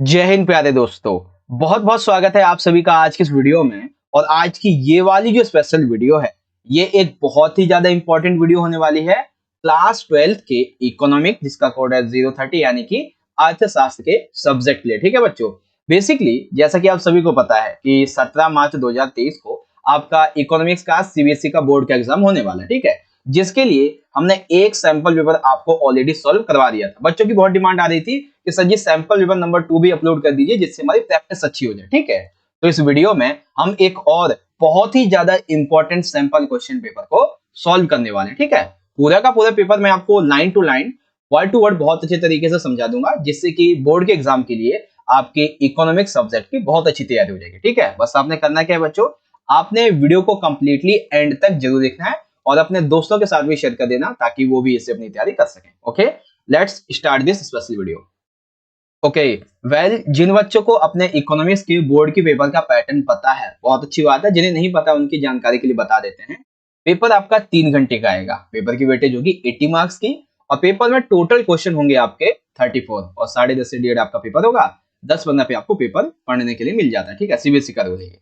जय हिंद प्यारे दोस्तों। बहुत बहुत स्वागत है आप सभी का आज की इस वीडियो में। और आज की ये वाली जो स्पेशल वीडियो है, ये एक बहुत ही ज्यादा इंपॉर्टेंट वीडियो होने वाली है क्लास 12th के इकोनॉमिक, जिसका कोड है 030, यानी कि अर्थशास्त्र के सब्जेक्ट के लिए। ठीक है बच्चों, बेसिकली जैसा कि आप सभी को पता है कि 17 मार्च 2023 को आपका इकोनॉमिक्स का सीबीएसई का बोर्ड का एग्जाम होने वाला है। ठीक है, जिसके लिए हमने एक सैंपल पेपर आपको ऑलरेडी सॉल्व करवा दिया था। बच्चों की बहुत डिमांड आ रही थी कि सर जी सैंपल पेपर नंबर 2 भी अपलोड कर दीजिए, जिससे हमारी प्रैक्टिस अच्छी हो जाए। ठीक है, तो इस वीडियो में हम एक और बहुत ही ज्यादा इंपॉर्टेंट सैंपल क्वेश्चन पेपर को सॉल्व करने वाले हैं। ठीक है, पूरा का पूरा पेपर मैं आपको line to line, word to word बहुत अच्छे तरीके से समझा दूंगा, जिससे कि बोर्ड के एग्जाम के लिए आपके इकोनॉमिक सब्जेक्ट की बहुत अच्छी तैयारी हो जाएगी। ठीक है, बस आपने करना क्या है बच्चों, आपने वीडियो को कंप्लीटली एंड तक जरूर देखना है और अपने दोस्तों के साथ भी शेयर कर देना, ताकि वो भी इससे अपनी तैयारी कर सकें। Okay, let's start this special video. Okay, well, जिन बच्चों को अपने इकोनॉमिक्स के बोर्ड की पेपर का पैटर्न पता है, बहुत अच्छी बात है। जिन्हें नहीं पता उनकी जानकारी के लिए बता देते हैं। पेपर आपका 3 घंटे का आएगा। पेपर की वेटेज होगी 80 मार्क्स की, और पेपर में टोटल क्वेश्चन होंगे आपके 34, और 10:30 से 1:30 आपका पेपर होगा। 10-15 पे आपको पेपर पढ़ने के लिए मिल जाता है। ठीक है, सीबीएसई का रूल है ये।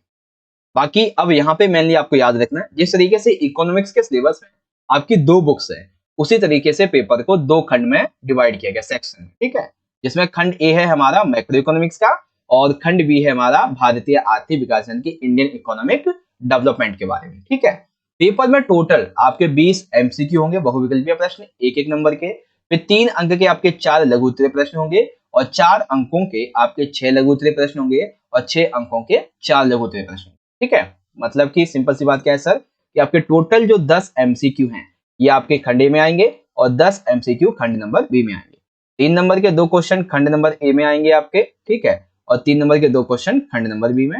बाकी अब यहाँ पे मेनली आपको याद रखना है, जिस तरीके से इकोनॉमिक्स के सिलेबस में आपकी 2 बुक्स है, उसी तरीके से पेपर को 2 खंड में डिवाइड किया गया, सेक्शन में। ठीक है, जिसमें खंड ए है हमारा मैक्रो इकोनॉमिक्स का, और खंड बी है हमारा भारतीय आर्थिक विकास यानी कि इंडियन इकोनॉमिक डेवलपमेंट के बारे में। ठीक है, पेपर में टोटल आपके 20 एमसीक्यू होंगे, बहुविकल्पीय प्रश्न, एक एक नंबर के। फिर 3 अंक के आपके 4 लघु उत्तरीय प्रश्न होंगे, और 4 अंकों के आपके 6 लघु उत्तरीय प्रश्न होंगे, और 6 अंकों के 4 लघु उत्तरीय प्रश्न। ठीक है, मतलब कि सिंपल सी बात क्या है सर, कि आपके टोटल जो 10 एमसीक्यू हैं, ये आपके खंड ए में आएंगे, और 10 एमसीक्यू खंड नंबर बी में आएंगे। 3 नंबर के 2 क्वेश्चन खंड नंबर ए में आएंगे आपके। ठीक है, और 3 नंबर के 2 क्वेश्चन खंड नंबर बी में।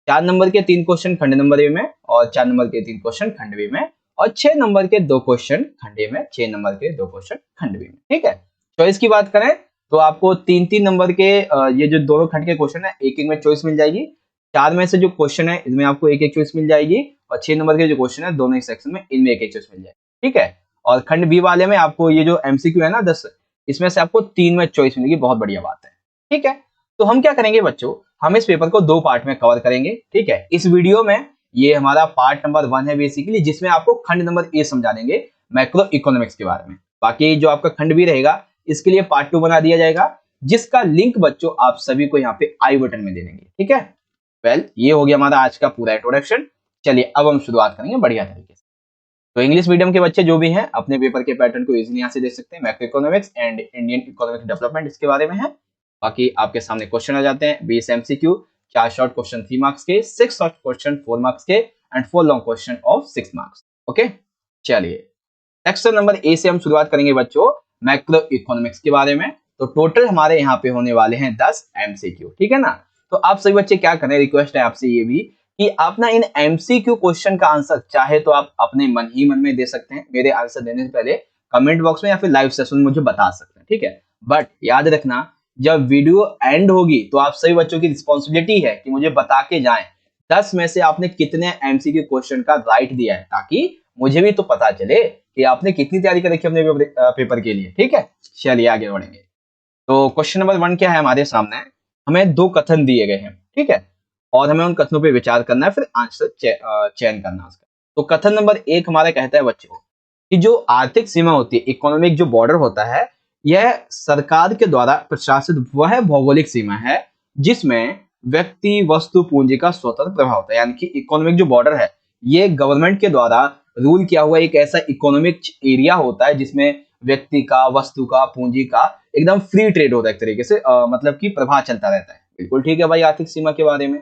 4 नंबर के 3 क्वेश्चन खंड नंबर ए में, और 4 नंबर के 3 क्वेश्चन खंड बी में, और 6 नंबर के 2 क्वेश्चन खंड ए में, 6 नंबर के 2 क्वेश्चन खंड बी में। ठीक है, चॉइस की बात करें तो आपको 3-3 नंबर के ये जो दोनों खंड के क्वेश्चन है, एक एक में चॉइस मिल जाएगी। 4 में से जो क्वेश्चन है, इसमें आपको एक एक चॉइस मिल जाएगी, और 6 नंबर के जो क्वेश्चन है, दोनों ही सेक्शन में, इनमें एक एक चॉइस मिल जाएगी। ठीक है, और खंड बी वाले में आपको ये जो एमसीक्यू है ना 10, इसमें से आपको 3 में चॉइस मिलेगी। बहुत बढ़िया बात है। ठीक है, तो हम क्या करेंगे बच्चों, हम इस पेपर को 2 पार्ट में कवर करेंगे। ठीक है, इस वीडियो में ये हमारा पार्ट नंबर 1 है बेसिकली, जिसमें आपको खंड नंबर ए समझा देंगे मैक्रो इकोनॉमिक्स के बारे में। बाकी जो आपका खंड बी रहेगा, इसके लिए पार्ट 2 बना दिया जाएगा, जिसका लिंक बच्चों आप सभी को यहाँ पे आई बटन में दे देंगे। ठीक है, वेल, ये हो गया हमारा आज का पूरा इंट्रोडक्शन। चलिए अब हम शुरुआत करेंगे बढ़िया तरीके से। तो इंग्लिश मीडियम के बच्चे जो भी हैं, अपने पेपर के पैटर्न को इजीली यहाँ से देख सकते हैं। Macro economics and Indian economic development इसके बारे में है। बाकी आपके सामने क्वेश्चन आ जाते हैं, 20 एमसीक्यू, 4 शॉर्ट क्वेश्चन 3 मार्क्स के, 6 शॉर्ट क्वेश्चन 4 मार्क्स के, and 4 long question of 6 marks. Okay, चलिए सेक्शन नंबर ए से हम शुरुआत करेंगे बच्चों, मैक्रो इकोनॉमिक्स के बारे में। तो टोटल हमारे यहाँ पे होने वाले हैं 10 एमसीक्यू। ठीक है ना, तो आप सभी बच्चे क्या करें, रिक्वेस्ट है आपसे ये भी कि आप ना इन एमसीक्यू क्वेश्चन का आंसर चाहे तो आप अपने मन ही मन में दे सकते हैं, मेरे आंसर देने से पहले कमेंट बॉक्स में या फिर लाइव सेशन में मुझे बता सकते हैं। ठीक है, बट याद रखना, जब वीडियो एंड होगी तो आप सभी बच्चों की रिस्पॉन्सिबिलिटी है कि मुझे बता के जाएं 10 में से आपने कितने एमसीक्यू क्वेश्चन का राइट दिया है, ताकि मुझे भी तो पता चले कि आपने कितनी तैयारी कर रखी है अपने पेपर के लिए। ठीक है, चलिए आगे बढ़ेंगे। तो क्वेश्चन नंबर 1 क्या है हमारे सामने, हमें 2 कथन दिए गए हैं। ठीक है, और हमें उन कथनों पे विचार करना है, फिर आंसर चयन करना है उसका। तो कथन नंबर 1 हमारा कहता है बच्चों कि जो आर्थिक सीमा होती है, इकोनॉमिक जो बॉर्डर होता है, यह सरकार के द्वारा प्रशासित वह भौगोलिक सीमा है जिसमें व्यक्ति, वस्तु, पूंजी का स्वतंत्र प्रभाव होता है। यानी कि इकोनॉमिक जो बॉर्डर है, ये गवर्नमेंट के द्वारा रूल किया हुआ एक ऐसा इकोनॉमिक एरिया होता है जिसमें व्यक्ति का, वस्तु का, पूंजी का एकदम फ्री ट्रेड होता है एक तरीके से, मतलब कि प्रभाव चलता रहता है। बिल्कुल ठीक है भाई, आर्थिक सीमा के बारे में।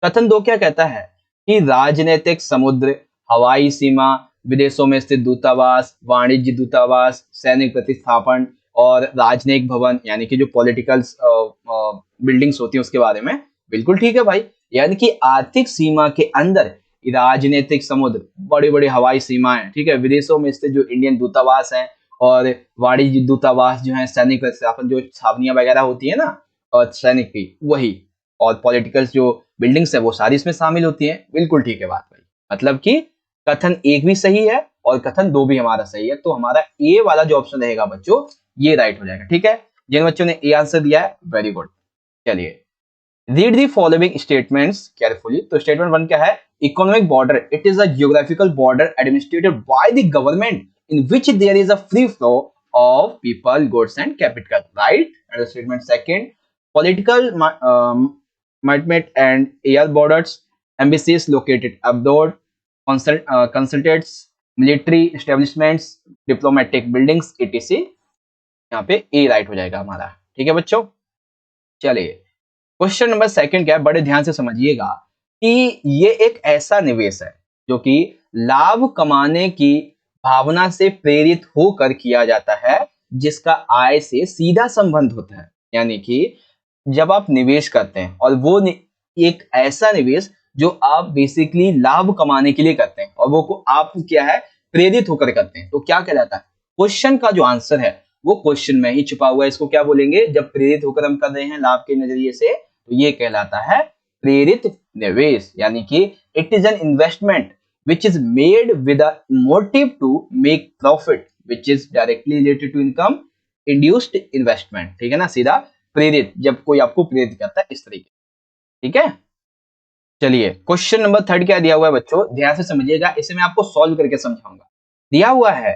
कथन 2 क्या कहता है कि राजनीतिक समुद्र, हवाई सीमा, विदेशों में स्थित दूतावास, वाणिज्य दूतावास, सैनिक प्रतिस्थापन और राजनयिक भवन, यानी कि जो पॉलिटिकल बिल्डिंग्स होती हैं उसके बारे में। बिल्कुल ठीक है भाई, यानी कि आर्थिक सीमा के अंदर राजनीतिक समुद्र, बड़ी बड़ी हवाई सीमाएं, ठीक है, विदेशों में स्थित जो इंडियन दूतावास हैं, और वाणिज्य दूतावास जो है, सैनिक प्रतिस्थापन जो छावनियां वगैरह होती है ना, और सैनिक की वही, और पॉलिटिकल जो बिल्डिंग्स है वो सारी इसमें शामिल होती हैं। बिल्कुल ठीक है बात भाई, मतलब कि कथन 1 भी सही है और कथन 2 भी हमारा सही है। तो हमारा ए वाला जो ऑप्शन रहेगा बच्चों, ये राइट हो जाएगा। ठीक है, जिन बच्चों ने ए आंसर दिया है, वेरी गुड। चलिए, read the following statements carefully. तो स्टेटमेंट 1 क्या है? Economic border, it is a geographical border administered by the government in which there is a free flow of people, goods and capital, right? And the statement second, political might and air borders, embassies located abroad, consultates, military establishments, diplomatic buildings, etc. यहाँ पे ए right हो जाएगा हमारा। ठीक है बच्चों, चलिए question number second क्या है, बड़े ध्यान से समझिएगा कि ये एक ऐसा निवेश है जो कि लाभ कमाने की भावना से प्रेरित होकर किया जाता है, जिसका आय से सीधा संबंध होता है। यानी कि जब आप निवेश करते हैं और वो एक ऐसा निवेश जो आप बेसिकली लाभ कमाने के लिए करते हैं और वो को आप क्या है प्रेरित होकर करते हैं, तो क्या कहलाता है? क्वेश्चन का जो आंसर है वो क्वेश्चन में ही छुपा हुआ है। इसको क्या बोलेंगे? जब प्रेरित होकर हम कर रहे हैं लाभ के नजरिए से, तो ये कहलाता है प्रेरित निवेश। यानी कि it is an investment which is made with a motive to make profit which is directly related to income, induced investment। ठीक है ना, सीधा प्रेरित, जब कोई आपको प्रेरित करता है इस तरीके। ठीक है, चलिए क्वेश्चन नंबर थर्ड क्या दिया हुआ है बच्चों, ध्यान से समझिएगा, इसे मैं आपको सॉल्व करके समझाऊंगा। दिया हुआ है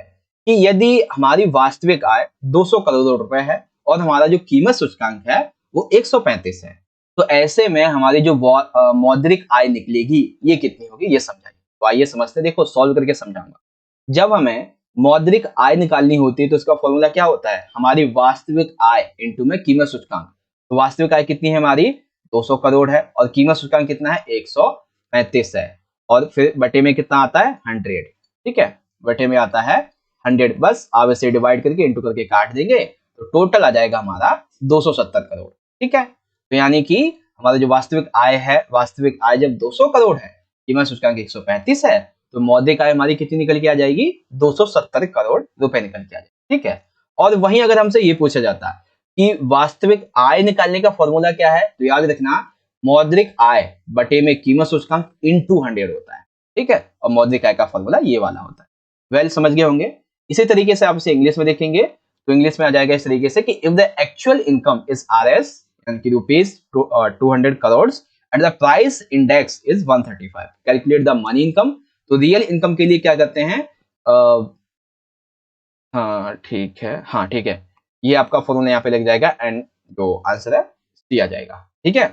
कि यदि हमारी वास्तविक आय 200 करोड़ रुपए है और हमारा जो कीमत सूचकांक है वो 135 है, तो ऐसे में हमारी जो मौद्रिक आय निकलेगी ये कितनी होगी, ये समझाइए। तो आइए समझते हैं, देखो सॉल्व करके समझाऊंगा। जब हमें मौद्रिक आय निकालनी होती है तो इसका फॉर्मूला क्या होता है? हमारी वास्तविक आय इनटू में कीमत सूचकांक। तो वास्तविक आय कितनी है हमारी? 200 करोड़ है और कीमत सूचकांक कितना है? 135 है, और फिर बटे में कितना आता है? 100। ठीक है, बटे में आता है 100, बस आप इसे डिवाइड करके इंटू करके काट देंगे तो टोटल आ जाएगा हमारा 270 करोड़। ठीक है, तो यानी कि हमारा जो वास्तविक आय है, वास्तविक आय जब 200 करोड़ है, कीमत सूचकांक 135 है, तो मौद्रिक आय हमारी कितनी निकल के आ जाएगी? 270 करोड़ रुपए निकल के आ जाएगी। ठीक है, और वहीं अगर हमसे ये पूछा जाता है कि वास्तविक आय निकालने का फॉर्मूला क्या है, तो याद रखना मौद्रिक आय बटे में कीमत सूचकांक इनटू 100 होता है। ठीक है, और मौद्रिक आय का फॉर्मूला ये वाला होता है। वेल समझ गए होंगे। इसी तरीके से आप इसे इंग्लिश में देखेंगे तो इंग्लिश में आ जाएगा इस तरीके से कि if the actual income is RS यानी कि rupees 200 crore and the price index is 135, calculate the money income। तो रियल इनकम के लिए क्या करते हैं? हाँ ठीक है, हाँ ठीक है, ये आपका फॉर्मूला यहाँ पे लग जाएगा एंड जो आंसर है दिया जाएगा। ठीक है,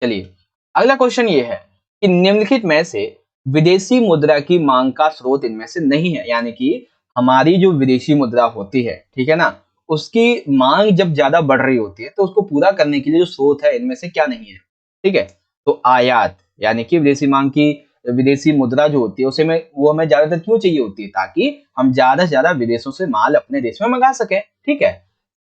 चलिए अगला क्वेश्चन ये है कि निम्नलिखित में से विदेशी मुद्रा की मांग का स्रोत इनमें से नहीं है। यानी कि हमारी जो विदेशी मुद्रा होती है, ठीक है ना, उसकी मांग जब ज्यादा बढ़ रही होती है तो उसको पूरा करने के लिए जो स्रोत है इनमें से क्या नहीं है? ठीक है, तो आयात यानी कि विदेशी मांग की विदेशी मुद्रा जो होती है उसे में वो हमें ज्यादातर क्यों चाहिए होती है? ताकि हम ज्यादा से ज्यादा विदेशों से माल अपने देश में मंगा सके। ठीक है,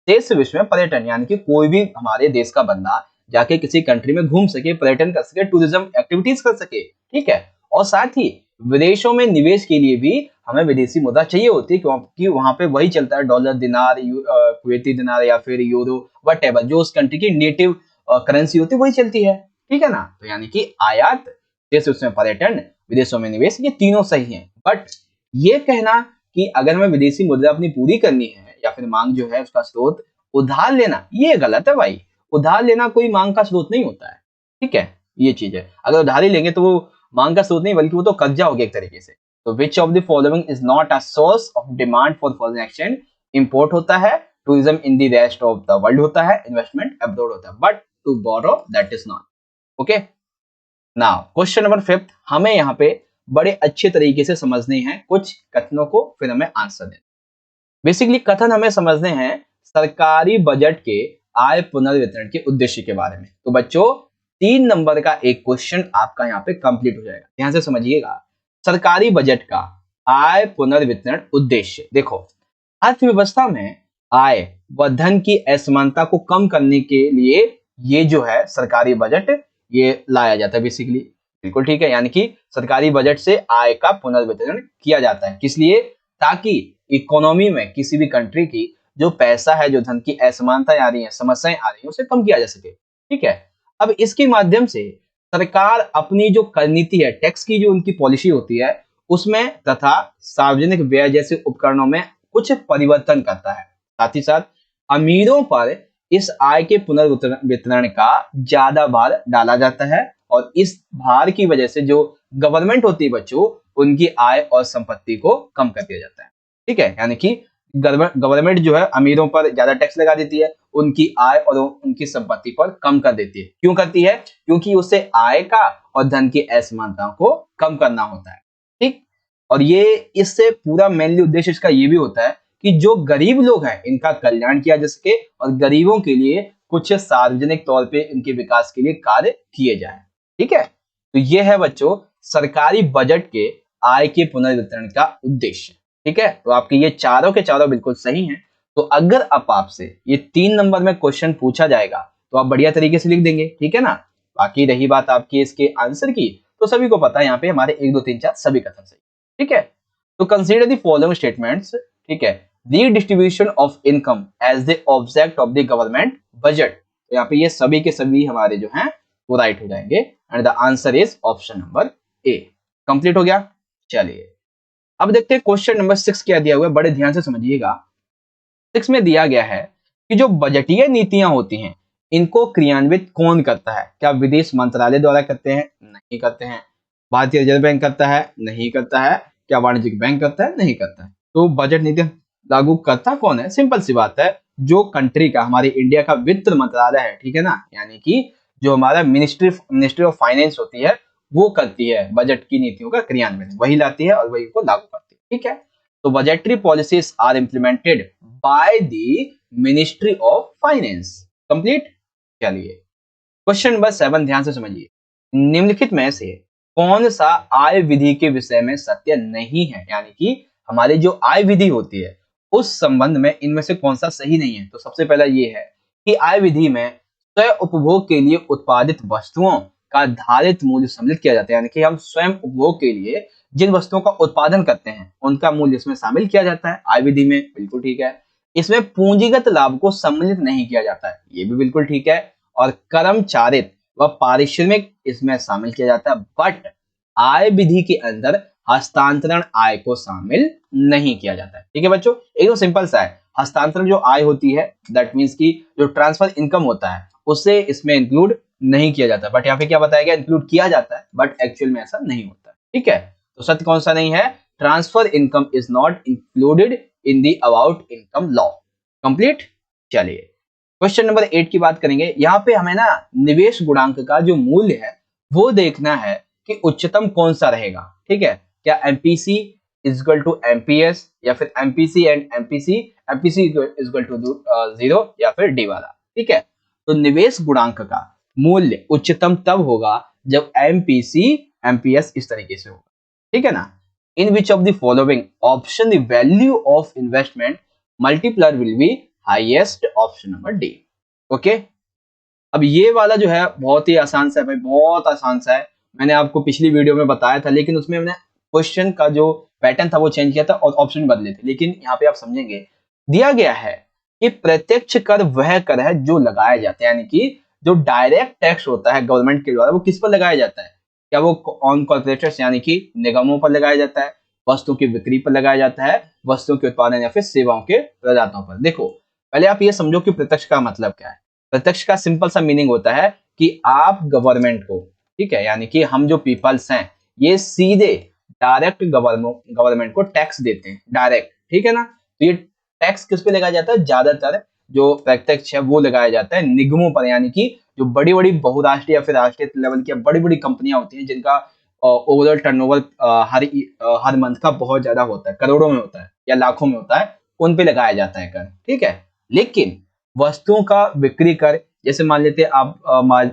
देश विदेश में पर्यटन यानी कि कोई भी हमारे देश का बंदा जाके किसी कंट्री में घूम सके, पर्यटन कर सके, टूरिज्म एक्टिविटीज कर सके। ठीक है, और साथ ही विदेशों में निवेश के लिए भी हमें विदेशी मुद्रा चाहिए होती है, क्योंकि वहां पे वही चलता है, डॉलर, दिनार, कुवैती दिनार या फिर यूरो, व्हाटएवर जो उस कंट्री की नेटिव करेंसी होती है वही चलती है। ठीक है ना, तो यानी कि आयात, देश उसमें पर्यटन, विदेशों में निवेश, ये तीनों सही हैं। बट ये कहना कि अगर हमें विदेशी मुद्रा अपनी पूरी करनी है या फिर मांग जो है उसका स्रोत उधार लेना, ये गलत है भाई। उधार लेना कोई मांग का स्रोत नहीं होता है। ठीक है, ये चीज है, अगर उधारी लेंगे तो वो मांग का स्रोत नहीं बल्कि वो तो कर्जा हो गया एक तरीके से। तो which of the following is not a source of demand for foreign exchange? Import होता है, tourism in the rest of the world होता है, इन्वेस्टमेंट अब्रॉड होता है, but to borrow that is not. Okay, now question number 5, हमें यहाँ पे बड़े अच्छे तरीके से समझने हैं कुछ कथनों को, फिर हमें आंसर देना। बेसिकली कथन हमें समझने हैं सरकारी बजट के आय पुनर्वितरण के उद्देश्य के बारे में। तो बच्चों 3 नंबर का एक क्वेश्चन आपका यहाँ पे कंप्लीट हो जाएगा। ध्यान से समझिएगा, सरकारी बजट का आय पुनर्वितरण उद्देश्य। देखो, अर्थव्यवस्था में आय व धन की असमानता को कम करने के लिए ये जो है सरकारी बजट ये लाया जाता है बेसिकली। बिल्कुल ठीक है, यानी कि सरकारी बजट से आय का पुनर्वितरण किया जाता है, किस लिए? ताकि इकोनॉमी में किसी भी कंट्री की जो पैसा है, जो धन की असमानताएं आ रही हैं, समस्याएं आ रही हैं, उसे कम किया जा सके। ठीक है, अब इसके माध्यम से सरकार अपनी जो कर नीति है, टैक्स की जो उनकी पॉलिसी होती है उसमें तथा सार्वजनिक व्यय जैसे उपकरणों में कुछ परिवर्तन करता है। साथ ही साथ अमीरों पर इस आय के पुनर्वितरण का ज्यादा भार डाला जाता है और इस भार की वजह से जो गवर्नमेंट होती है बच्चों, उनकी आय और संपत्ति को कम कर दिया जाता है। ठीक है, यानी कि गवर्नमेंट जो है अमीरों पर ज्यादा टैक्स लगा देती है, उनकी आय और उनकी संपत्ति पर कम कर देती है। क्यों करती है? क्योंकि उसे आय का और धन की असमानता को कम करना होता है। ठीक, और ये इससे पूरा मेनली उद्देश्य इसका ये भी होता है कि जो गरीब लोग हैं इनका कल्याण किया जा सके और गरीबों के लिए कुछ सार्वजनिक तौर पे इनके विकास के लिए कार्य किए जाए। ठीक है, तो ये है बच्चों सरकारी बजट के आय के पुनर्वितरण का उद्देश्य। ठीक है, तो आपके ये चारों के चारों बिल्कुल सही हैं। तो अगर अब आपसे ये 3 नंबर में क्वेश्चन पूछा जाएगा तो आप बढ़िया तरीके से लिख देंगे। ठीक है ना। बाकी रही बात आपकी इसके आंसर की, तो सभी को पता है यहाँ पे हमारे 1 2 3 4 सभी कथन सही। ठीक है, तो कंसीडर द फॉलोइंग स्टेटमेंट्स। ठीक है, redistribution of income as the object of the government budget. तो यहाँ पे ये सभी के सभी हमारे जो हैं वो राइट हो जाएंगे and the answer is option number A. Complete हो गया। चलिए अब देखते हैं क्वेश्चन नंबर 6 क्या दिया हुआ है, बड़े ध्यान से समझिएगा। 6 में दिया गया है कि जो बजटीय नीतियां होती हैं इनको क्रियान्वित कौन करता है? क्या विदेश मंत्रालय द्वारा करते हैं? नहीं करते हैं। भारतीय रिजर्व बैंक करता है? नहीं करता है। क्या वाणिज्यिक बैंक करता है? नहीं करता है। तो बजट नीति लागू करता कौन है? सिंपल सी बात है, जो कंट्री का हमारे इंडिया का वित्त मंत्रालय है। ठीक है ना, यानी कि जो हमारा मिनिस्ट्री ऑफ फाइनेंस होती है वो करती है बजट की नीतियों का क्रियान्वयन, वही लाती है और वही को लागू करती है। ठीक है, तो budgetary policies are implemented by the ministry of finance. Complete. चलिए क्वेश्चन नंबर 7 ध्यान से समझिए। निम्नलिखित में से कौन सा आय विधि के विषय में सत्य नहीं है? यानी कि हमारी जो आय विधि होती है उस संबंध में इनमें से कौन सा सही नहीं है? तो सबसे पहला ये है कि आय विधि में स्वयं उपभोग के लिए उत्पादित वस्तुओं का धारित मूल्य सम्मिलित किया जाता है। यानी कि हम स्वयं उपभोग के लिए जिन वस्तुओं का उत्पादन करते हैं उनका मूल्य इसमें शामिल किया जाता है आय विधि में, बिल्कुल ठीक है। इसमें पूंजीगत लाभ को सम्मिलित नहीं किया जाता है, ये भी बिल्कुल ठीक है। और कर्मचारित व पारिश्रमिक इसमें शामिल किया जाता है, बट आय विधि के अंदर हस्तांतरण आय को शामिल नहीं किया जाता है। ठीक है बच्चों, एकदम सिंपल सा है। हस्तांतरण जो आय होती है दैट मीन्स की जो ट्रांसफर इनकम होता है उसे इसमें इंक्लूड नहीं किया जाता, बट यहाँ पे क्या बताया गया, इंक्लूड किया जाता है, बट एक्चुअल में ऐसा नहीं होता। ठीक है, तो सत्य कौन सा नहीं है? Transfer income is not included in the about income law. Complete. चलिए क्वेश्चन नंबर 8 की बात करेंगे। यहाँ पे हमें ना निवेश गुणांक का जो मूल्य है वो देखना है कि उच्चतम कौन सा रहेगा। ठीक है, क्या एमपीसी इजल टू एमपीएस या फिर MPC and MPC equal to 0 या फिर डी वाला। ठीक है, तो निवेश गुणांक का मूल्य उच्चतम तब होगा जब एमपीसी एमपीएस इस तरीके से होगा। ठीक है ना। In which of the following option the value of investment multiplier will be highest? Option number D. Okay, अब ये वाला जो है बहुत ही आसान सा है भाई, बहुत आसान सा है। मैंने आपको पिछली वीडियो में बताया था, लेकिन उसमें मैंने क्वेश्चन का जो पैटर्न था वो चेंज किया था और ऑप्शन बदले थे। लेकिन यहाँ पे आप समझेंगे, दिया गया है कि प्रत्यक्ष कर वह कर है जो लगाया जाता है, यानी कि जो डायरेक्ट टैक्स होता है गवर्नमेंट के द्वारा वो किस पर लगाया जाता है? क्या वो ऑन कॉर्पोरेट्स यानी कि निगमों पर लगाया जाता है, वस्तुओं की बिक्री पर लगाया जाता है, वस्तुओं के उत्पादन या फिर सेवाओं के प्रदाताओं पर? देखो पहले आप ये समझो कि प्रत्यक्ष का मतलब क्या है। प्रत्यक्ष का सिंपल सा मीनिंग होता है कि आप गवर्नमेंट को, ठीक है, यानी कि हम जो पीपल्स हैं ये सीधे डायरेक्ट गवर्नमेंट को टैक्स देते हैं, डायरेक्ट। ठीक है ना, तो ये टैक्स किस पे लगाया जाता है? ज्यादातर जो प्रत्यक्ष है वो लगाया जाता है निगमों पर, यानी कि जो बड़ी बड़ी बहुराष्ट्रीय या फिर राष्ट्रीय लेवल की बड़ी बड़ी कंपनियां होती हैं जिनका ओवरऑल टर्नओवर हर मंथ का बहुत ज्यादा होता है, करोड़ों में होता है या लाखों में होता है, उन पे लगाया जाता है कर। ठीक है, लेकिन वस्तुओं का बिक्री कर, जैसे मान लेते हैं आप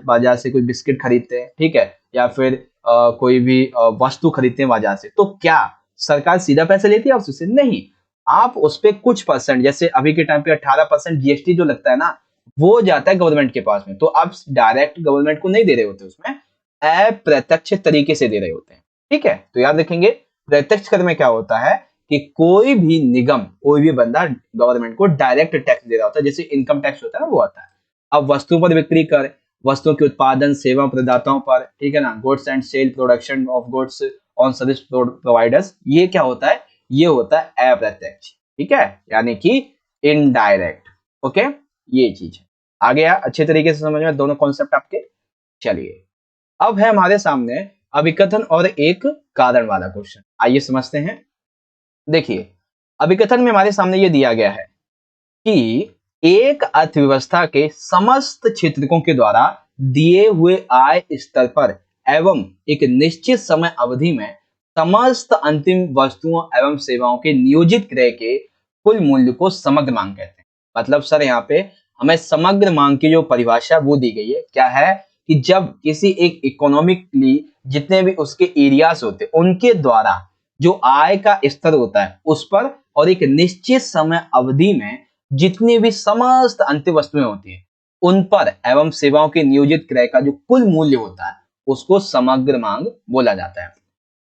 बाजार से कोई बिस्किट खरीदते हैं, ठीक है, या फिर कोई भी वस्तु खरीदते हैं बाजार से, तो क्या सरकार सीधा पैसे लेती है उससे? नहीं, आप उस पे कुछ परसेंट, जैसे अभी के टाइम पे 18% जीएसटी जो लगता है ना वो जाता है गवर्नमेंट के पास में, तो आप डायरेक्ट गवर्नमेंट को नहीं दे रहे होते, उसमें अप्रत्यक्ष तरीके से दे रहे होते हैं। ठीक है, तो याद रखेंगे प्रत्यक्ष कर में क्या होता है कि कोई भी निगम, कोई भी बंदा गवर्नमेंट को डायरेक्ट टैक्स दे रहा होता है, जैसे इनकम टैक्स होता है ना वो आता है। अब वस्तुओं पर बिक्री कर, वस्तुओं के उत्पादन सेवा प्रदाताओं पर, ठीक है ना, goods and sale production of goods on service providers, ये क्या होता है? ये होता है अप्रत्यक्ष। ठीक है, यानी कि इनडायरेक्ट। ओके, ये चीज है। आ गया अच्छे तरीके से समझ में दोनों कॉन्सेप्ट आपके। चलिए अब है हमारे सामने अभिकथन और एक कारण वाला क्वेश्चन, आइए समझते हैं। देखिए अभिकथन में हमारे सामने ये दिया गया है कि एक अर्थव्यवस्था के समस्त क्षेत्रकों के द्वारा दिए हुए आय स्तर पर एवं एक निश्चित समय अवधि में समस्त अंतिम वस्तुओं एवं सेवाओं के नियोजित क्रय के कुल मूल्य को समग्र मांग कहते हैं। मतलब सर यहाँ पे हमें समग्र मांग की जो परिभाषा वो दी गई है, क्या है कि जब किसी एक इकोनॉमिकली जितने भी उसके एरियाज होते हैं उनके द्वारा जो आय का स्तर होता है उस पर और एक निश्चित समय अवधि में जितनी भी समस्त अंतिम वस्तुएं होती हैं उन पर एवं सेवाओं के नियोजित क्रय का जो कुल मूल्य होता है उसको समग्र मांग बोला जाता है।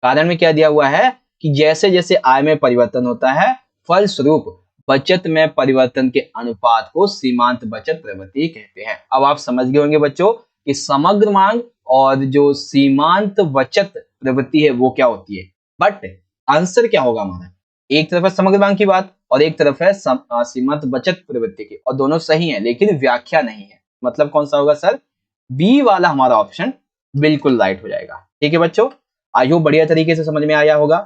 कारण में क्या दिया हुआ है कि जैसे जैसे आय में परिवर्तन होता है फलस्वरूप बचत में परिवर्तन के अनुपात को सीमांत बचत प्रवृत्ति कहते हैं। अब आप समझ गए होंगे बच्चों कि समग्र मांग और जो सीमांत बचत प्रवृत्ति है वो क्या होती है। बट आंसर क्या होगा हमारा, एक तरफ है समग्र मांग की बात और एक तरफ है सीमांत बचत प्रवृत्ति की, और दोनों सही है लेकिन व्याख्या नहीं है। मतलब कौन सा होगा सर, बी वाला हमारा ऑप्शन बिल्कुल राइट हो जाएगा। ठीक है बच्चों, आई होप बढ़िया तरीके से समझ में आया होगा।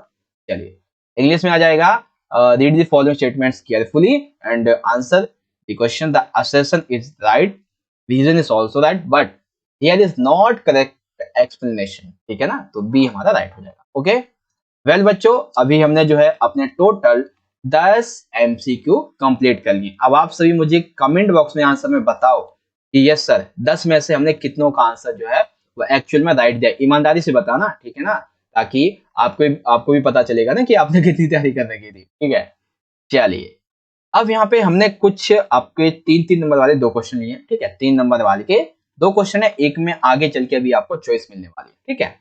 चलिए इंग्लिश में आ जाएगा, read the following statements carefully and answer the question. The assertion is right, reason is also right, but here is not correct explanation. ठीक है ना, तो बी हमारा राइट हो जाएगा। ओके वेल बच्चों, अभी हमने जो है अपने टोटल 10 MCQ कंप्लीट कर लिए। अब आप सभी मुझे कमेंट बॉक्स में आंसर में बताओ कि यस सर 10 में से हमने कितनों का आंसर जो है वो एक्चुअल में राइट दिया। ईमानदारी से बताना, ठीक है ना, ताकि आपको भी पता चलेगा ना कि आपने कितनी तैयारी कर रखी थी। ठीक है चलिए अब यहाँ पे हमने कुछ आपके 3-3 नंबर वाले 2 क्वेश्चन लिए। ठीक है 3 नंबर वाले के 2 क्वेश्चन है, एक में आगे चल के अभी आपको चॉइस मिलने वाली है। ठीक है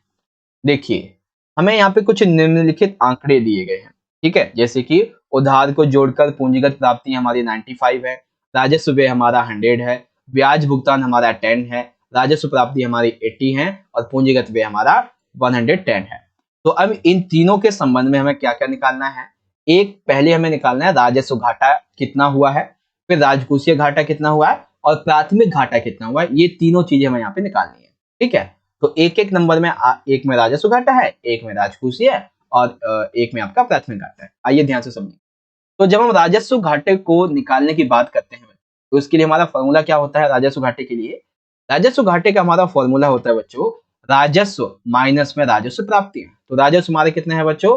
देखिए हमें यहाँ पे कुछ निम्नलिखित आंकड़े दिए गए हैं। ठीक है जैसे कि उधार को जोड़कर पूंजीगत प्राप्ति हमारी 95 है, राजस्व व्यय हमारा 100 है, ब्याज भुगतान हमारा 10 है, राजस्व प्राप्ति हमारी 80 है और पूंजीगत व्यय हमारा 110 है। तो अब इन तीनों के संबंध में हमें क्या क्या निकालना है। एक पहले हमें निकालना है राजस्व घाटा कितना हुआ है, फिर राजकोषीय घाटा कितना हुआ है और प्राथमिक घाटा कितना हुआ है। ये तीनों चीजें हमें यहाँ पे निकालनी है। ठीक है तो एक एक नंबर में एक में राजस्व घाटा है, एक में राजकोषीय है और एक में आपका प्राथमिक घाटा है। आइए ध्यान से समझिए। तो जब हम राजस्व घाटे को निकालने की बात करते हैं तो उसके लिए हमारा फॉर्मूला क्या होता है। राजस्व घाटे के लिए राजस्व घाटे का हमारा फॉर्मूला होता है बच्चों राजस्व माइनस में राजस्व प्राप्तियां। तो राजस्व हमारे कितने हैं बच्चों,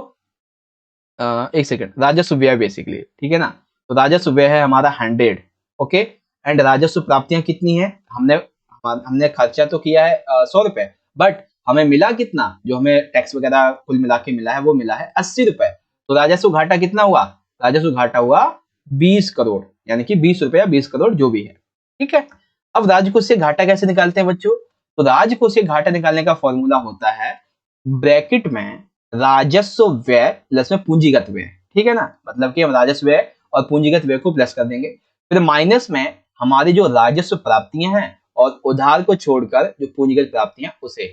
एक सेकंड, राजस्व व्यय बेसिकली। ठीक है ना, तो राजस्व व्यय है हमारा 100। ओके एंड राजस्व प्राप्तियां कितनी है, हमने खर्चा तो किया है 100 रुपए, बट हमें मिला कितना, जो हमें टैक्स वगैरह कुल मिला के मिला है वो मिला है 80 रुपए। तो राजस्व घाटा कितना हुआ, राजस्व घाटा हुआ 20 करोड़, यानी कि 20 रुपया 20 करोड़ जो भी है। ठीक है अब राजकोषीय घाटा कैसे निकालते हैं बच्चों, तो राजकोषीय घाटा निकालने का फॉर्मूला होता है ब्रैकेट में राजस्व व्यय प्लस में पूंजीगत व्यय। ठीक है ना, मतलब कि हम राजस्व व्यय और पूंजीगत व्यय को प्लस कर देंगे, फिर माइनस में हमारी जो राजस्व प्राप्तियां हैं और उधार को छोड़कर जो पूंजीगत प्राप्तियां उसे।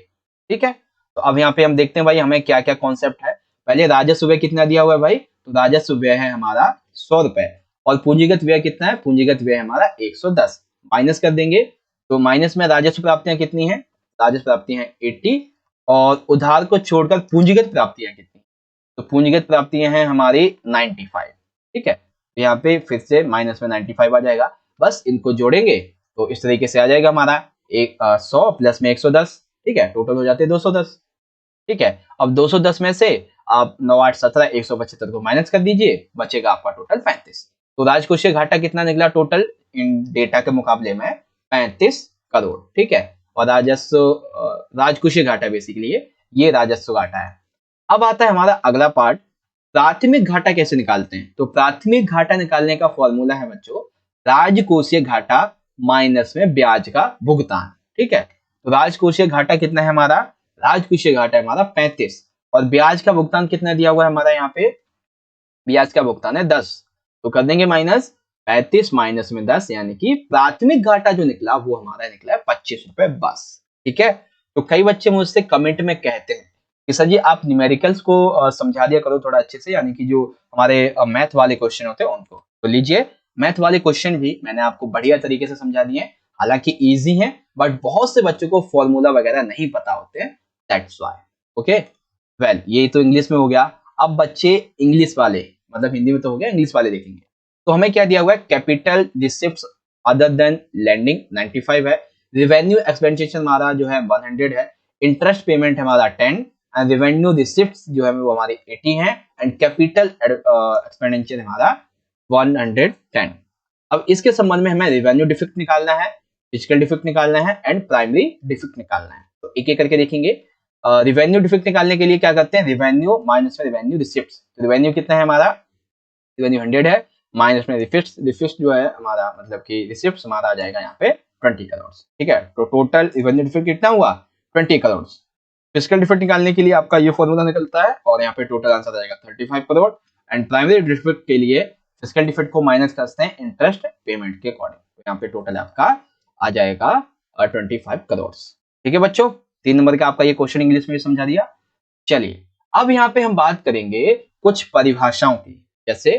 ठीक है तो अब यहाँ पे हम देखते हैं भाई हमें क्या क्या कॉन्सेप्ट है। पहले राजस्व व्यय कितना दिया हुआ है भाई, तो राजस्व व्यय है हमारा 100 रुपए और पूंजीगत व्यय कितना है, पूंजीगत व्यय हमारा 110। माइनस कर देंगे तो माइनस में राजस्व प्राप्तियां कितनी है, राजस्व प्राप्तियां 80 और उधार को छोड़कर पूंजीगत प्राप्तियां कितनी, तो पूंजीगत प्राप्तियां हैं हमारी 95। ठीक है तो यहाँ पे फिर से माइनस में 95 आ जाएगा, बस इनको जोड़ेंगे तो इस तरीके से आ जाएगा हमारा 100 प्लस में 110। ठीक है टोटल हो जाते हैं 210। ठीक है अब 210 में से आप 9 8 17 175 को माइनस कर दीजिए, बचेगा आपका टोटल 35। तो राजकोषीय घाटा कितना निकला टोटल इन डेटा के मुकाबले में 35 करोड़। ठीक है और राजकोषीय घाटा बेसिकली ये राजस्व घाटा है। अब आता है हमारा अगला पार्ट, प्राथमिक घाटा कैसे निकालते हैं। तो प्राथमिक घाटा निकालने का फॉर्मूला है बच्चों राजकोषीय घाटा माइनस में ब्याज का भुगतान। ठीक है तो राजकोषीय घाटा कितना है हमारा, राजकोषीय घाटा है हमारा 35 और ब्याज का भुगतान कितना दिया हुआ है हमारा, यहाँ पे ब्याज का भुगतान है 10। तो कर देंगे माइनस 35 माइनस में 10, यानी कि प्राथमिक घाटा जो निकला वो हमारा निकला है 25 रुपए बस। ठीक है तो कई बच्चे मुझसे कमेंट में कहते हैं कि सर जी आप न्यूमेरिकल्स को समझा दिया करो थोड़ा अच्छे से, यानी कि जो हमारे मैथ वाले क्वेश्चन होते हैं उनको। तो लीजिए मैथ वाले क्वेश्चन भी मैंने आपको बढ़िया तरीके से समझा दिए, हालांकि इजी है बट बहुत से बच्चों को फॉर्मूला वगैरह नहीं पता होते हैं, दैट्स व्हाई। ओके वेल, ये तो इंग्लिश में हो गया। अब बच्चे इंग्लिश वाले, मतलब हिंदी में तो हो गया, इंग्लिश वाले देखेंगे। तो हमें क्या दिया हुआ है, capital receipts other than landing 95 है, रेवेन्यू एक्सपेंडिचर हमारा जो है 100 है, इंटरेस्ट पेमेंट हमारा 10 एंड रेवेन्यू रिसिप्ट्स जो है वो हमारे 80 है एंड कैपिटल एक्सपेंडिचर हमारा 110। अब इसके संबंध में हमें रेवेन्यू डिफेक्ट निकालना है, फिजिकल डिफेक्ट निकालना है एंड प्राइमरी डिफेक्ट निकालना है। तो एक एक करके देखेंगे। रेवेन्यू डिफेक्ट निकालने के लिए क्या करते हैं, रेवेन्यू माइनस में रेवेन्यू रिसिप्ट्स। तो रेवेन्यू कितना है हमारा, रेवेन्यू 100 है, माइनस में रिसिप्ट्स, रिसिप्ट्स जो है हमारा मतलब कि रिसिप्ट्स हमारा आ जाएगा यहाँ पे 20 करोड़। ठीक है, तो टोटल रेवेन्यू डिफेक्ट कितना हुआ, 20 करोड़। फिजिकल डिफेक्ट निकालने के लिए आपका ये फॉर्मूला निकलता है और यहाँ पे टोटल आंसर आ जाएगा 35 करोड़। एंड प्राइमरी डिफेक्ट के लिए फिजिकल डिफेक्ट को माइनस करते हैं इंटरेस्ट पेमेंट के अकॉर्डिंग, तो यहाँ पे टोटल आपका आ जाएगा 25 करोड़। ठीक है बच्चों, 3 नंबर का आपका ये क्वेश्चन इंग्लिश में समझा दिया। चलिए अब यहाँ पे हम बात करेंगे कुछ परिभाषाओं की। जैसे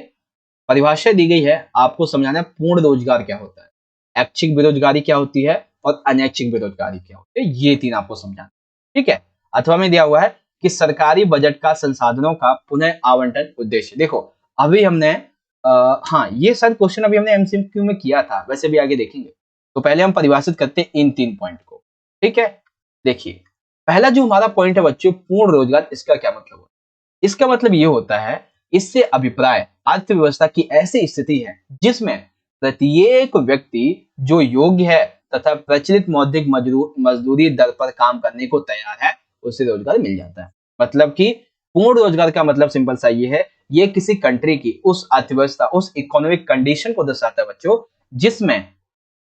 परिभाषा दी गई है, आपको समझाना है पूर्ण रोजगार क्या होता है, ऐच्छिक बेरोजगारी क्या होती है और अनैच्छिक बेरोजगारी क्या होती है, ये 3 आपको समझाना। ठीक है, अथवा में दिया हुआ है कि सरकारी बजट का संसाधनों का पुनः आवंटन उद्देश्य। देखो अभी हमने हाँ ये सर क्वेश्चन अभी हमने एमसीक्यू में किया था, वैसे भी आगे देखेंगे। तो पहले हम परिभाषित करते हैं इन 3 पॉइंट को। ठीक है, देखिए पहला जो हमारा पॉइंट है बच्चों, पूर्ण रोजगार, इसका क्या मतलब होता है। इसका मतलब ये होता है, इससे अभिप्राय अर्थव्यवस्था की ऐसी स्थिति है जिसमें प्रत्येक व्यक्ति जो योग्य है तथा प्रचलित मौद्रिक मजदूरी दर पर काम करने को तैयार है, उसे रोजगार मिल जाता है। मतलब कि पूर्ण रोजगार का मतलब सिंपल सा ये है, ये किसी कंट्री की उस अर्थव्यवस्था, उस इकोनॉमिक कंडीशन को दर्शाता है बच्चों, जिसमें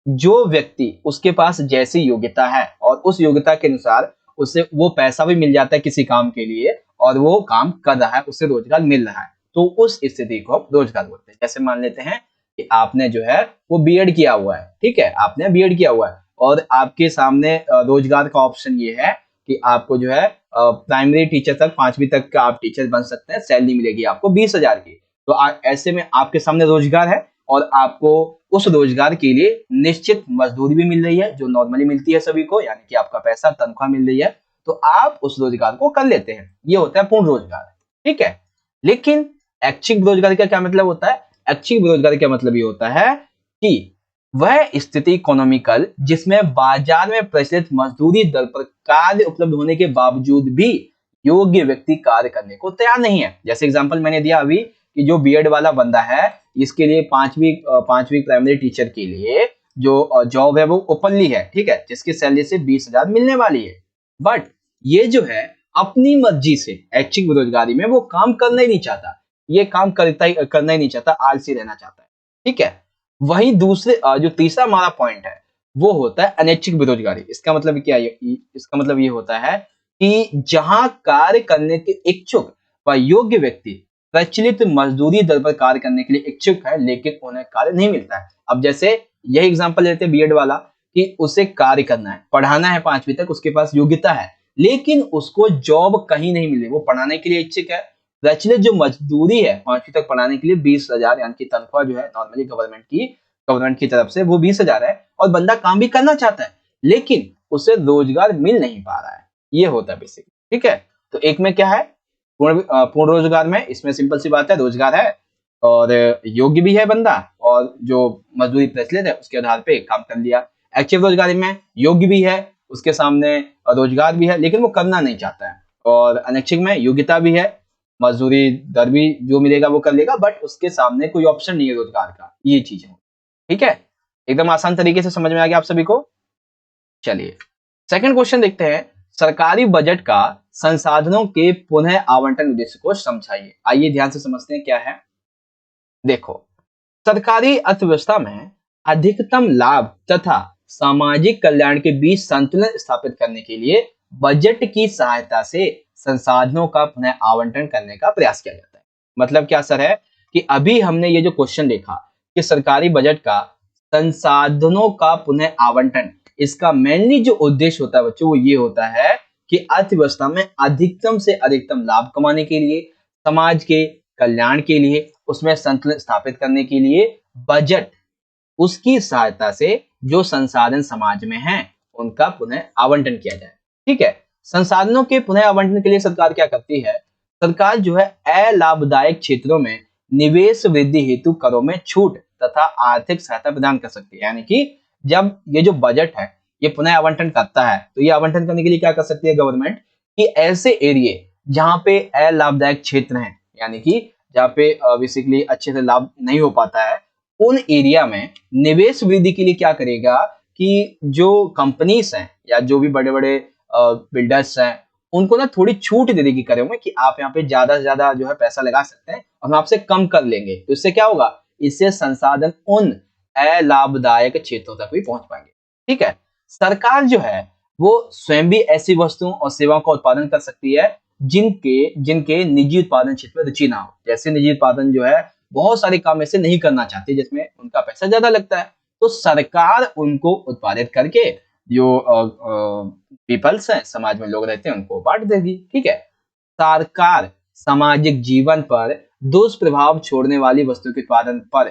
जो व्यक्ति उसके पास जैसी योग्यता है और उस योग्यता के अनुसार उसे वो पैसा भी मिल जाता है किसी काम के लिए और वो काम कर रहा है, उसे रोजगार मिल रहा है, तो उस स्थिति को आप रोजगार बोलते हैं। जैसे मान लेते हैं कि आपने जो है वो बीएड किया हुआ है, ठीक है, आपने बीएड किया हुआ है और आपके सामने रोजगार का ऑप्शन ये है कि आपको जो है प्राइमरी टीचर तक, 5वीं तक का आप टीचर बन सकते हैं, सैलरी मिलेगी आपको 20,000 की। तो ऐसे में आपके सामने रोजगार है और आपको उस रोजगार के लिए निश्चित मजदूरी भी मिल रही है जो नॉर्मली मिलती है सभी को, यानी कि आपका पैसा तनख्वाह मिल रही है, तो आप उस रोजगार को कर लेते हैं। ये होता है पूर्ण रोजगार। ठीक है, लेकिन ऐच्छिक बेरोजगारी का क्या मतलब होता है, ऐच्छिक बेरोजगारी का मतलब ये होता है कि वह स्थिति इकोनॉमिकल जिसमें बाजार में प्रचलित मजदूरी दर पर कार्य उपलब्ध होने के बावजूद भी योग्य व्यक्ति कार्य करने को तैयार नहीं है। जैसे एग्जांपल मैंने दिया अभी कि जो बीएड वाला बंदा है, इसके लिए 5वीं प्राइमरी टीचर के लिए जो जॉब है वो ओपनली है, ठीक है, जिसकी सैलरी से 20,000 मिलने वाली है, बट ये जो है अपनी मर्जी से ऐच्छिक बेरोजगारी में वो काम करना ही नहीं चाहता, ये काम करना ही नहीं चाहता, आलसी रहना चाहता है। ठीक है, वही दूसरे जो तीसरा हमारा पॉइंट है वो होता है अनैच्छिक बेरोजगारी। इसका मतलब क्या है, इसका मतलब ये होता है कि जहां कार्य करने के इच्छुक व योग्य व्यक्ति प्रचलित मजदूरी दर पर कार्य करने के लिए इच्छुक है लेकिन उन्हें कार्य नहीं मिलता है। अब जैसे यही एग्जांपल लेते हैं बीएड वाला कि उसे कार्य करना है, पढ़ाना है 5वीं तक, उसके पास योग्यता है लेकिन उसको जॉब कहीं नहीं मिली, वो पढ़ाने के लिए इच्छुक है, प्रचलित जो मजदूरी है 5वीं तक पढ़ाने के लिए 20,000 यानी कि तनख्वाह जो है नॉर्मली गवर्नमेंट की तरफ से वो 20,000 है और बंदा काम भी करना चाहता है लेकिन उसे रोजगार मिल नहीं पा रहा है, ये होता है बेसिक। ठीक है, तो एक में क्या है, पूर्ण रोजगार में इसमें सिंपल सी बात है, रोजगार है और योग्य भी है बंदा और जो मजदूरी प्रचलित है उसके आधार पे काम कर लिया। ऐच्छिक रोजगारी में योग्य भी है, उसके सामने रोजगार भी है लेकिन वो करना नहीं चाहता है, और अनैच्छिक में योग्यता भी है, मजदूरी दर भी जो मिलेगा वो कर लेगा बट उसके सामने कोई ऑप्शन नहीं है रोजगार का, ये चीज है। ठीक है, एकदम आसान तरीके से समझ में आ गया आप सभी को। चलिए सेकंड क्वेश्चन देखते हैं, सरकारी बजट का संसाधनों के पुनः आवंटन उद्देश्य को समझाइए। आइए ध्यान से समझते हैं क्या है। देखो, सरकारी अर्थव्यवस्था में अधिकतम लाभ तथा सामाजिक कल्याण के बीच संतुलन स्थापित करने के लिए बजट की सहायता से संसाधनों का पुनः आवंटन करने का प्रयास किया जाता है। मतलब क्या सर है कि अभी हमने ये जो क्वेश्चन देखा कि सरकारी बजट का संसाधनों का पुनः आवंटन, इसका मेनली जो उद्देश्य होता है बच्चों वो ये होता है कि अर्थव्यवस्था में अधिकतम से अधिकतम लाभ कमाने के लिए, समाज के कल्याण के लिए, उसमें संतुलन स्थापित करने के लिए बजट उसकी सहायता से जो संसाधन समाज में हैं उनका पुनः आवंटन किया जाए। ठीक है, संसाधनों के पुनः आवंटन के लिए सरकार क्या करती है? सरकार जो है अलाभदायक क्षेत्रों में निवेश वृद्धि हेतु करों में छूट तथा आर्थिक सहायता प्रदान कर सकती है। यानी कि जब ये जो बजट है ये पुनः आवंटन करता है तो ये आवंटन करने के लिए क्या कर सकती है गवर्नमेंट कि ऐसे एरिए जहां पे अलाभदायक क्षेत्र हैं, यानी कि जहाँ पे बेसिकली अच्छे से लाभ नहीं हो पाता है, उन एरिया में निवेश वृद्धि के लिए क्या करेगा कि जो कंपनीज हैं या जो भी बड़े बड़े बिल्डर्स हैं उनको ना थोड़ी छूट दे देगी करों में कि आप यहाँ पे ज्यादा से ज्यादा जो है पैसा लगा सकते हैं और हम आपसे कम कर लेंगे। तो इससे क्या होगा? इससे संसाधन उन अलाभदायक क्षेत्रों तक भी पहुंच पाएंगे। ठीक है, सरकार जो है वो स्वयं भी ऐसी वस्तुओं और सेवाओं का उत्पादन कर सकती है जिनके जिनके निजी उत्पादन क्षेत्र में रुचि ना हो। जैसे निजी उत्पादन जो है बहुत सारे काम ऐसे नहीं करना चाहते जिसमें उनका पैसा ज्यादा लगता है, तो सरकार उनको उत्पादित करके जो पीपल्स हैं, समाज में लोग रहते हैं, उनको बांट देगी। ठीक है, सरकार सामाजिक जीवन पर दुष्प्रभाव छोड़ने वाली वस्तु के उत्पादन पर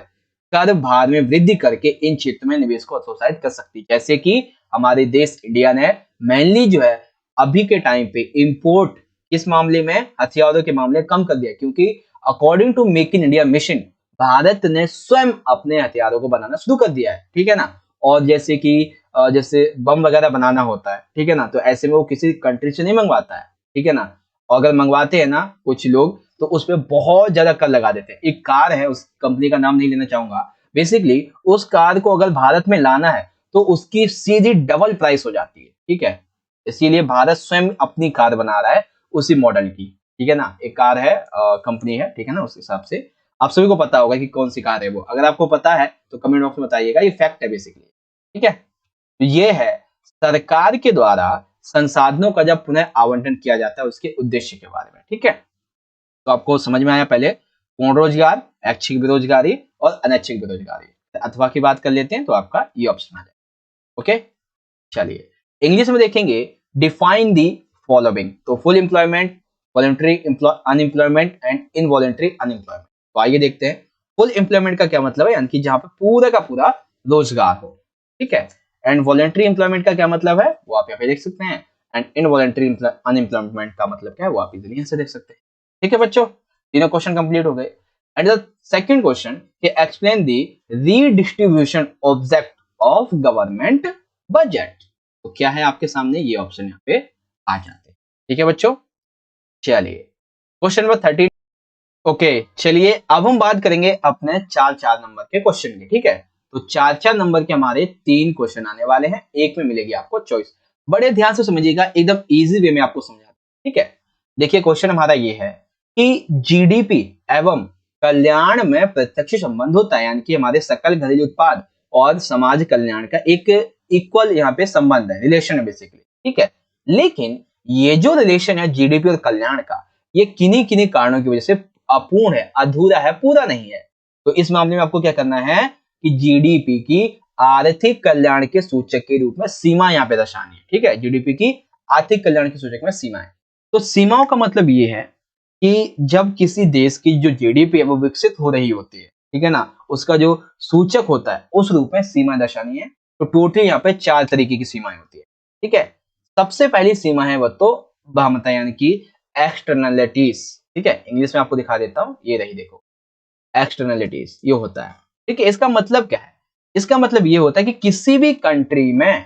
कर भार में वृद्धि करके इन क्षेत्रों में निवेश को प्रोत्साहित कर सकती है। जैसे कि हमारे देश इंडिया ने मेनली जो है अभी के टाइम पे इंपोर्ट किस मामले में, हथियारों के मामले कम कर दिया, क्योंकि according to make in India mission Bharat ने स्वयं अपने हथियारों को बनाना शुरू कर दिया है। ठीक है ना, और जैसे कि जैसे बम वगैरह बनाना होता है, ठीक है ना, तो ऐसे में वो किसी कंट्री से नहीं मंगवाता है। ठीक है ना, और अगर मंगवाते हैं ना कुछ लोग तो उस पर बहुत ज्यादा कर लगा देते हैं। एक कार है, उस कंपनी का नाम नहीं लेना चाहूंगा, बेसिकली उस कार को अगर भारत में लाना है तो उसकी सीधी डबल प्राइस हो जाती है। ठीक है, इसीलिए भारत स्वयं अपनी कार बना रहा है उसी मॉडल की। ठीक है ना, एक कार है, कंपनी है, ठीक है ना, उस हिसाब से आप सभी को पता होगा कि कौन सी कार है वो। अगर आपको पता है तो कमेंट बॉक्स में बताइएगा, ये फैक्ट है बेसिकली। ठीक है, तो ये है सरकार के द्वारा संसाधनों का जब पुनः आवंटन किया जाता है उसके उद्देश्य के बारे में। ठीक है, तो आपको समझ में आया पहले पूर्ण रोजगार, ऐच्छिक बेरोजगारी और अनैच्छिक बेरोजगारी। अथवा की बात कर लेते हैं तो आपका ये ऑप्शन आ जाएगा। ओके, चलिए इंग्लिश में देखेंगे, डिफाइन दी फॉलोइंग। तो full employment, voluntary unemployment and involuntary unemployment. तो आइए देखते हैं फुल एम्प्लॉयमेंट का क्या मतलब है, यानी कि जहां पर पूरा का पूरा रोजगार हो। ठीक है, एंड वॉलंटरी एम्प्लॉयमेंट का क्या मतलब है वो आप यहाँ पे देख सकते हैं, एंड इनवॉलंटरी अनएम्प्लॉयमेंट का मतलब क्या है वो आप इधर से देख सकते हैं। ठीक है बच्चों, तीनों क्वेश्चन कंप्लीट हो गए। एंड द सेकंड क्वेश्चन कि explain the redistribution object of government budget. तो क्या है आपके सामने, ये ऑप्शन यहाँ पे आ जाते हैं। ठीक है बच्चों, चलिए क्वेश्चन नंबर 13। ओके, चलिए अब हम बात करेंगे अपने 4-4 नंबर के क्वेश्चन की। ठीक है, तो 4-4 नंबर के हमारे 3 क्वेश्चन आने वाले हैं, एक में मिलेगी आपको चॉइस। बड़े ध्यान से समझिएगा, एकदम इजी वे में आपको समझाता हूं। ठीक है, देखिए क्वेश्चन हमारा ये है कि जीडीपी एवं कल्याण में प्रत्यक्ष संबंध होता है, यानी कि हमारे सकल घरेलू उत्पाद और समाज कल्याण का एक इक्वल यहाँ पे संबंध है, रिलेशन है बेसिकली। ठीक है, लेकिन ये जो रिलेशन है जीडीपी और कल्याण का, ये किन्हीं किन्हीं कारणों की वजह से अपूर्ण है, अधूरा है, पूरा नहीं है। तो इस मामले में आपको क्या करना है कि जीडीपी की आर्थिक कल्याण के सूचक के रूप में सीमा यहाँ पे दर्शानी है। ठीक है, जीडीपी की आर्थिक कल्याण के सूचक में सीमा है। तो सीमाओं का मतलब ये है कि जब किसी देश की जो जीडीपी है वो विकसित हो रही होती है, ठीक है ना, उसका जो सूचक होता है उस रूप में सीमा दर्शानी है। तो टोटल यहाँ पे 4 तरीके की सीमाएं होती है। ठीक है, सबसे पहली सीमा है वह तो बाह्यता, यानी कि एक्सटर्नलिटीज। ठीक है, इंग्लिश में आपको दिखा देता हूं, ये रही देखो, एक्सटर्नलिटीज ये होता है। ठीक है, इसका मतलब क्या है? इसका मतलब ये होता है कि किसी भी कंट्री में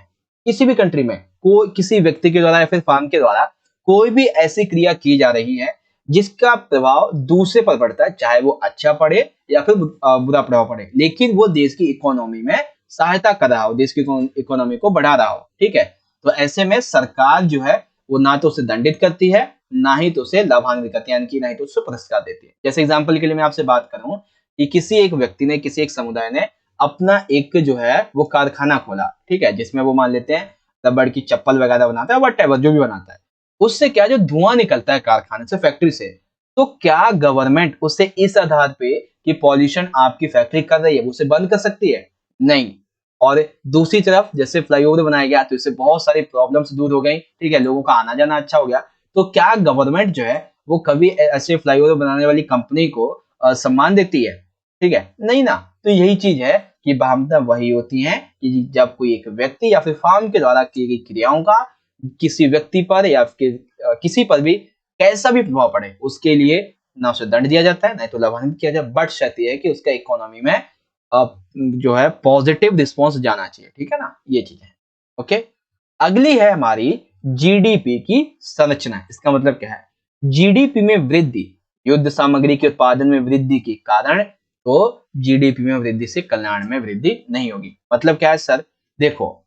कोई किसी व्यक्ति के द्वारा या फिर फर्म के द्वारा कोई भी ऐसी क्रिया की जा रही है जिसका प्रभाव दूसरे पर पड़ता है, चाहे वो अच्छा पड़े या फिर बुरा प्रभाव पड़े, लेकिन वो देश की इकोनॉमी में सहायता कर रहा हो, देश की इकोनॉमी को बढ़ा रहा हो। ठीक है, तो ऐसे में सरकार जो है वो ना तो उसे दंडित करती है, ना ही तो उसे लाभान्वित करती है, यानी कि ना ही तो उससे पुरस्कार देती है। जैसे एग्जांपल के लिए मैं आपसे बात करूं कि किसी एक व्यक्ति ने, किसी एक समुदाय ने अपना एक जो है वो कारखाना खोला, ठीक है, जिसमें वो मान लेते हैं रबड़ की चप्पल वगैरह बनाता है, वट जो भी बनाता है, उससे क्या जो धुआं निकलता है कारखाने से, फैक्ट्री से, तो क्या गवर्नमेंट उससे इस आधार पे कि पॉल्यूशन आपकी फैक्ट्री कर रही है उसे बंद कर सकती है? नहीं। और दूसरी तरफ जैसे फ्लाईओवर बनाया गया तो इससे बहुत सारी प्रॉब्लम्स दूर हो गई, ठीक है, लोगों का आना जाना अच्छा हो गया, तो क्या गवर्नमेंट जो है वो कभी ऐसे फ्लाईओवर बनाने वाली कंपनी को सम्मान देती है? ठीक है, नहीं ना। तो यही चीज है कि भावना वही होती है कि जब कोई एक व्यक्ति या फिर फर्म के द्वारा की गई क्रियाओं का किसी व्यक्ति पर या फिर किसी पर भी कैसा भी प्रभाव पड़े, उसके लिए ना उसे दंड दिया जाता है, ना तो लाभान्वित किया जाए, बट शर्त यह है कि उसका इकोनॉमी में जो है पॉजिटिव रिस्पॉन्स जाना चाहिए। ठीक है ना, ये चीज है। ओके, अगली है हमारी जीडीपी की संरचना। इसका मतलब क्या है? जीडीपी में वृद्धि, युद्ध सामग्री के उत्पादन में वृद्धि के कारण तो जीडीपी में वृद्धि से कल्याण में वृद्धि नहीं होगी। मतलब क्या है सर? देखो,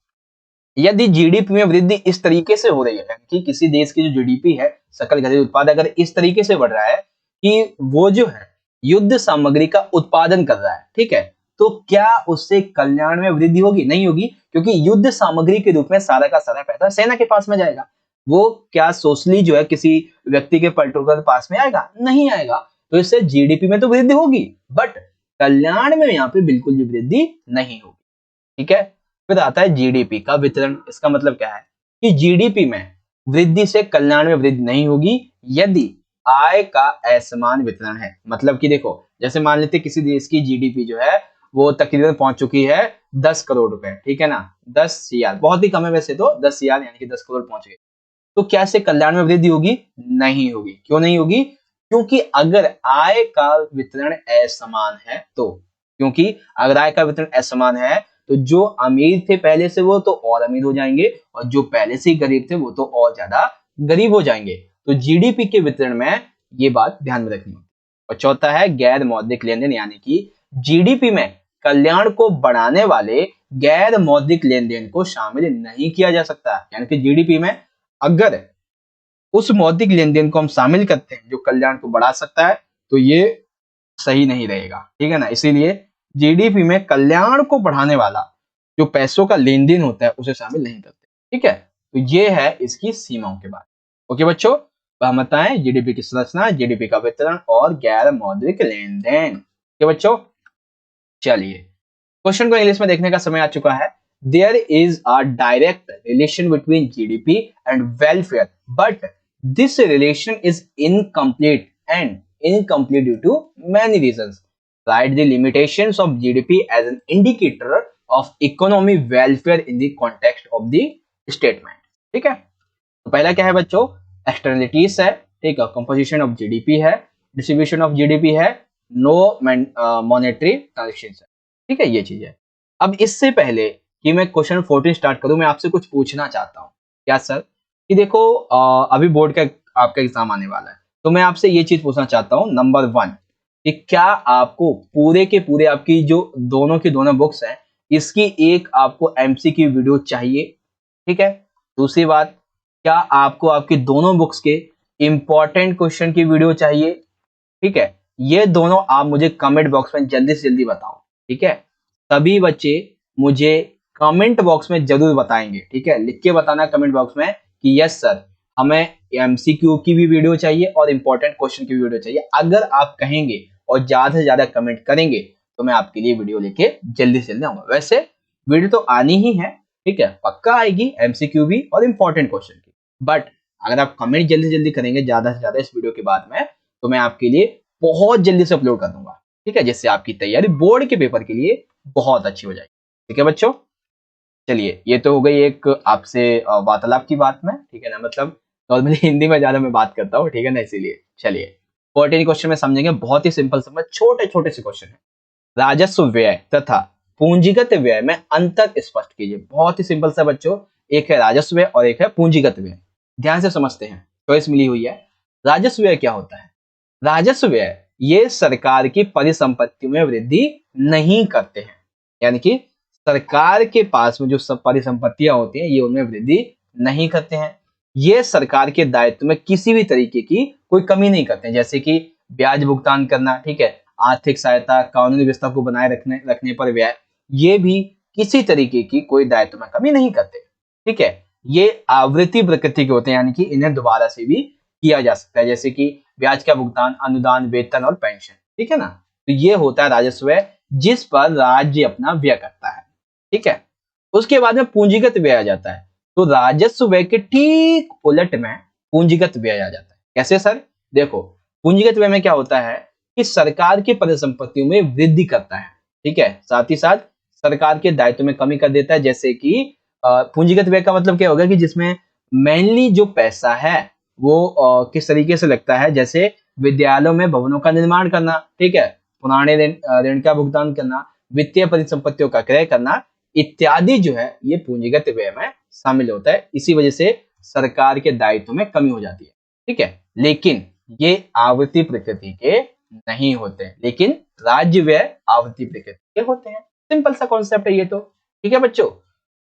यदि जीडीपी में वृद्धि इस तरीके से हो रही है कि किसी देश की जो जीडीपी है, सकल घरेलू उत्पाद, अगर इस तरीके से बढ़ रहा है कि वो जो है युद्ध सामग्री का उत्पादन कर रहा है, ठीक है, तो क्या उससे कल्याण में वृद्धि होगी? नहीं होगी, क्योंकि युद्ध सामग्री के रूप में सारा का सारा पैसा सेना के पास में जाएगा। वो क्या सोशली जो है किसी व्यक्ति के पर्टिकुलर पास में आएगा? नहीं आएगा। तो इससे जीडीपी में तो वृद्धि होगी, बट कल्याण में यहाँ पे बिल्कुल भी वृद्धि नहीं होगी। ठीक है, फिर आता है जीडीपी का वितरण। इसका मतलब क्या है कि जीडीपी में वृद्धि से कल्याण में वृद्धि नहीं होगी यदि आय का असमान वितरण है। मतलब कि देखो, जैसे मान लेते किसी देश की जीडीपी जो है वो तकरीबन पहुंच चुकी है 10 करोड़ रुपए, ठीक है ना, 10 सीआर, बहुत ही कम है वैसे तो, 10 सीआर यानी कि 10 करोड़ पहुंच गए, तो क्या से कल्याण में वृद्धि होगी? नहीं होगी। क्यों नहीं होगी? क्योंकि अगर आय का वितरण असमान है तो, क्योंकि अगर आय का वितरण असमान है तो जो अमीर थे पहले से वो तो और अमीर हो जाएंगे, और जो पहले से ही गरीब थे वो तो और ज्यादा गरीब हो जाएंगे। तो जीडीपी के वितरण में ये बात ध्यान में रखनी होगी। और चौथा है गैर मौद्रिक लेन देन, यानी कि जीडीपी में कल्याण को बढ़ाने वाले गैर मौद्रिक लेन देन को शामिल नहीं किया जा सकता। यानी कि जीडीपी में अगर उस मौद्रिक लेन देन को हम शामिल करते हैं जो कल्याण को बढ़ा सकता है, तो ये सही नहीं रहेगा। ठीक है ना, इसीलिए जीडीपी में कल्याण को बढ़ाने वाला जो पैसों का लेन देन होता है उसे शामिल नहीं करते। ठीक है, तो ये है इसकी सीमाओं के बारे में। ओके बच्चों, बताएं जीडीपी की संरचना, जीडीपी का वितरण और गैर मौद्रिक लेन देन। ओके बच्चों, चलिए क्वेश्चन को इंग्लिश में देखने का समय आ चुका है। There is a direct relation between GDP and welfare, but this relation is incomplete and incomplete due to many reasons. Write the limitations of GDP as an indicator of economy welfare in the context of the statement. ठीक है, तो पहला क्या है बच्चों? Externalities है, ठीक है, कंपोजिशन ऑफ जीडीपी है, डिस्ट्रीब्यूशन ऑफ जीडीपी है, नो मॉनेटरी ट्रांजेक्शन है। ठीक है, ये चीज है। अब इससे पहले कि मैं क्वेश्चन 14 स्टार्ट करूं, मैं आपसे कुछ पूछना चाहता हूं। क्या सर? कि देखो अभी बोर्ड का आपका एग्जाम आने वाला है, तो मैं आपसे ये चीज पूछना चाहता हूं, नंबर 1 कि क्या आपको पूरे के पूरे आपकी जो दोनों की दोनों बुक्स हैं इसकी एक आपको एमसीक्यू वीडियो चाहिए? ठीक है, दूसरी बात, क्या आपको आपकी दोनों बुक्स के इंपॉर्टेंट क्वेश्चन की वीडियो चाहिए? ठीक है, ये दोनों आप मुझे कमेंट बॉक्स में जल्दी से जल्दी बताओ। ठीक है, सभी बच्चे मुझे कमेंट बॉक्स में जरूर बताएंगे। ठीक है, लिख के बताना कमेंट बॉक्स में कि यस सर, हमें एमसीक्यू की भी वीडियो चाहिए और इंपॉर्टेंट क्वेश्चन की वीडियो चाहिए। अगर आप कहेंगे और ज्यादा से ज्यादा कमेंट करेंगे तो मैं आपके लिए वीडियो लेके जल्दी से जल्दी आऊंगा। वैसे वीडियो तो आनी ही है, ठीक है, पक्का आएगी, एमसीक्यू भी और इंपॉर्टेंट क्वेश्चन की। बट अगर आप कमेंट जल्दी से जल्दी करेंगे ज्यादा से ज्यादा इस वीडियो के बाद में, तो मैं आपके लिए बहुत जल्दी से अपलोड कर दूंगा। ठीक है, जिससे आपकी तैयारी बोर्ड के पेपर के लिए बहुत अच्छी हो जाएगी। ठीक है बच्चों, चलिए ये तो हो गई एक आपसे वार्तालाप की बात में। ठीक है ना, मतलब नॉर्मली हिंदी में ज्यादा मैं बात करता हूँ, ठीक है ना, इसीलिए। चलिए 14 क्वेश्चन में समझेंगे, बहुत ही सिंपल समझ, छोटे छोटे से क्वेश्चन है। राजस्व व्यय तथा पूंजीगत व्यय में अंतर स्पष्ट कीजिए। बहुत ही सिंपल सा बच्चों, एक है राजस्व व्यय और एक है पूंजीगत व्यय। ध्यान से समझते हैं, चॉइस मिली हुई है। राजस्व व्यय क्या होता है? राजस्व व्यय ये सरकार की परिसंपत्तियों में वृद्धि नहीं करते हैं, यानी कि सरकार के पास में जो सब परिसंपत्तियां होती हैं ये उनमें वृद्धि नहीं करते हैं। ये सरकार के दायित्व में किसी भी तरीके की कोई कमी नहीं करते हैं, जैसे कि ब्याज भुगतान करना, ठीक है, आर्थिक सहायता, कानूनी व्यवस्था को बनाए रखने पर व्यय, ये भी किसी तरीके की कोई दायित्व में कमी नहीं करते। ठीक है, ये आवृत्ति प्रकृति के होते हैं, यानी कि इन्हें दोबारा से भी किया जा सकता है, जैसे कि ब्याज का भुगतान, अनुदान, वेतन और पेंशन। ठीक है ना, तो ये होता है राजस्व व्यय, जिस पर राज्य अपना व्यय करता है। ठीक है, उसके बाद में पूंजीगत व्यय आ जाता है। तो राजस्व व्यय के ठीक उलट में पूंजीगत व्यय आ जाता है। कैसे सर? देखो, पूंजीगत व्यय में क्या होता है कि सरकार की परिसंपत्तियों में वृद्धि करता है। ठीक है। साथ ही साथ सरकार के दायित्व में कमी कर देता है, जैसे कि पूंजीगत व्यय का मतलब क्या होगा कि जिसमें मेनली जो पैसा है वो किस तरीके से लगता है, जैसे विद्यालयों में भवनों का निर्माण करना, ठीक है, पुराने ऋण का भुगतान करना, वित्तीय परिसंपत्तियों का क्रय करना इत्यादि जो है ये पूंजीगत व्यय में शामिल होता है। इसी वजह से सरकार के दायित्व में कमी हो जाती है, ठीक है। लेकिन ये आवृत्ति प्रकृति के नहीं होते, लेकिन राज्य व्यय आवृत्ति प्रकृति के होते हैं। सिंपल सा कॉन्सेप्ट है ये तो, ठीक है बच्चों।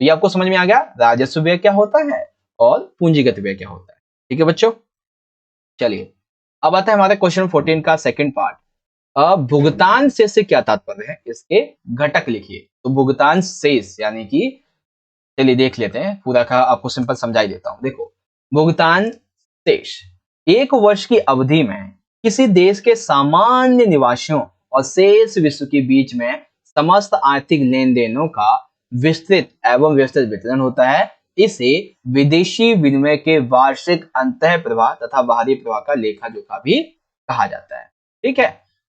ये आपको समझ में आ गया राजस्व व्यय क्या होता है और पूंजीगत व्यय क्या होता है, ठीक है बच्चों। चलिए अब आता है हमारे क्वेश्चन 14 का सेकंड पार्ट। भुगतान शेष से क्या तात्पर्य है, इसके घटक लिखिए। तो भुगतान शेष यानी कि, चलिए देख लेते हैं पूरा का, आपको सिंपल समझाई देता हूं। देखो, भुगतान शेष एक वर्ष की अवधि में किसी देश के सामान्य निवासियों और शेष विश्व के बीच में समस्त आर्थिक लेन देनों का विस्तृत एवं व्यवस्थित वितरण होता है। इसे विदेशी विनिमय के वार्षिक अंतः प्रवाह तथा बाहरी प्रवाह का लेखा जोखा भी कहा जाता है, ठीक है।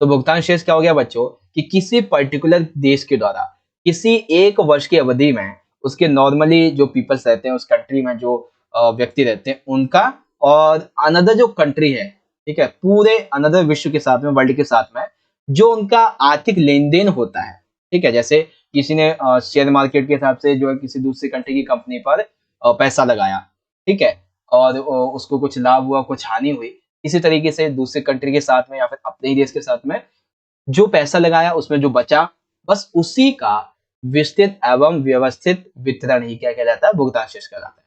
तो भुगतान शेष क्या हो गया बच्चों कि किसी पर्टिकुलर देश के द्वारा किसी एक वर्ष की अवधि में उसके नॉर्मली जो पीपल्स रहते हैं उस कंट्री में, जो व्यक्ति रहते हैं उनका, और अनदर जो कंट्री है, ठीक है, पूरे अनदर विश्व के साथ में, वर्ल्ड के साथ में जो उनका आर्थिक लेन देन होता है, ठीक है। जैसे किसी ने शेयर मार्केट के हिसाब से जो है किसी दूसरी कंट्री की कंपनी पर पैसा लगाया, ठीक है, और उसको कुछ लाभ हुआ, कुछ हानि हुई। इसी तरीके से दूसरे कंट्री के साथ में या फिर अपने ही देश के साथ में जो पैसा लगाया उसमें जो बचा, बस उसी का विस्तृत एवं व्यवस्थित वितरण ही क्या कहलाता है, भुगतान शेष कहलाता है।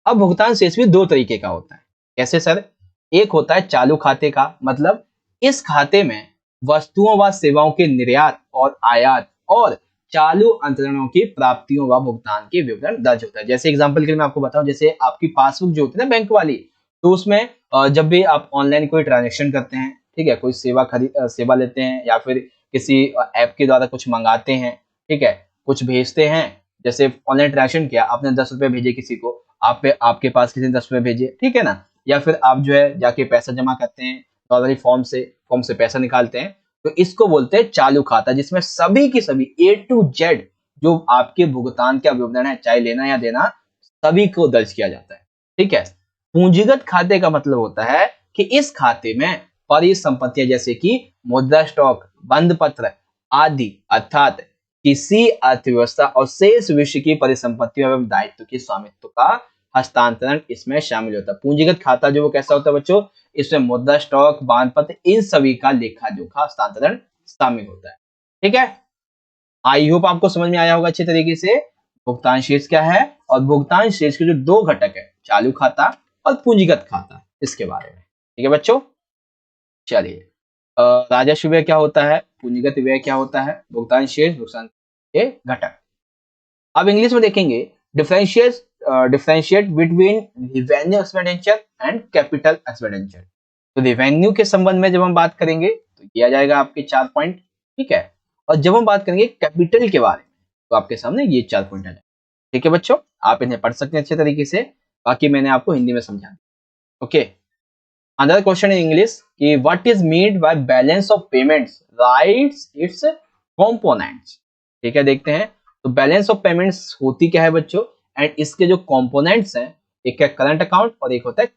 अब भुगतान शेष भी दो तरीके का होता है। कैसे सर? एक होता है चालू खाते का, मतलब इस खाते में वस्तुओं व सेवाओं के निर्यात और आयात और चालू अंतरणों की प्राप्तियों व भुगतान के विवरण दर्ज होता है। जैसे एग्जांपल के लिए मैं आपको बताऊं, जैसे आपकी पासबुक जो होती है ना बैंक वाली, तो उसमें जब भी आप ऑनलाइन कोई ट्रांजेक्शन करते हैं, ठीक है, कोई सेवा लेते हैं या फिर किसी ऐप के द्वारा कुछ मंगाते हैं, ठीक है, कुछ भेजते हैं, जैसे ऑनलाइन ट्रांजेक्शन किया, आपने 10 रुपए भेजे किसी को, आपके पास किसी ने 10 रुपए भेजे, ठीक है ना, या फिर आप जो है जाके पैसा जमा करते हैं नॉर्मली फॉर्म से पैसा निकालते हैं, तो इसको बोलते हैं चालू खाता, जिसमें सभी की सभी A to Z जो आपके भुगतान का विवरण है, चाहे लेना या देना, सभी को दर्ज किया जाता है, ठीक है। पूंजीगत खाते का मतलब होता है कि इस खाते में परिसंपत्तियां जैसे कि मुद्रा स्टॉक, बंद पत्र आदि, अर्थात किसी अर्थव्यवस्था और शेष विश्व की परिसंपत्तियों एवं दायित्व के स्वामित्व का हस्तांतरण इसमें शामिल होता है। पूंजीगत खाता जो वो कैसा होता है बच्चों, इसमें मुद्रा स्टॉक, बांध पत्र, इन सभी का लेखा जोखा हस्तांतरण शामिल होता है, ठीक है। आई होप आपको समझ में आया होगा अच्छे तरीके से भुगतान शेष क्या है, और भुगतान शेष के जो दो घटक है, चालू खाता और पूंजीगत खाता, इसके बारे में, ठीक है बच्चों। चलिए, राजस्व व्यय क्या होता है, पूंजीगत व्यय क्या होता है, भुगतान शेष, भुगतान के घटक। अब इंग्लिश में देखेंगे, differentiate between revenue expenditure and capital expenditure. तो रिवेन्यू के संबंध में जब हम बात करेंगे तो किया जाएगा आपके 4 पॉइंट, ठीक है, और जब हम बात करेंगे कैपिटल के बारे में तो आपके सामने ये 4 पॉइंट आ जाएंगे, ठीक है बच्चों। आप इन्हें पढ़ सकते हैं अच्छे तरीके से, बाकी मैंने आपको हिंदी में समझा दिया, okay. Another question in English कि what is meant by balance of payments rights its components, ठीक है, देखते हैं। तो बैलेंस ऑफ पेमेंट्स होती क्या है बच्चों, एंड इसके जो कंपोनेंट्स हैं, एक है करंट अकाउंट और एक होता है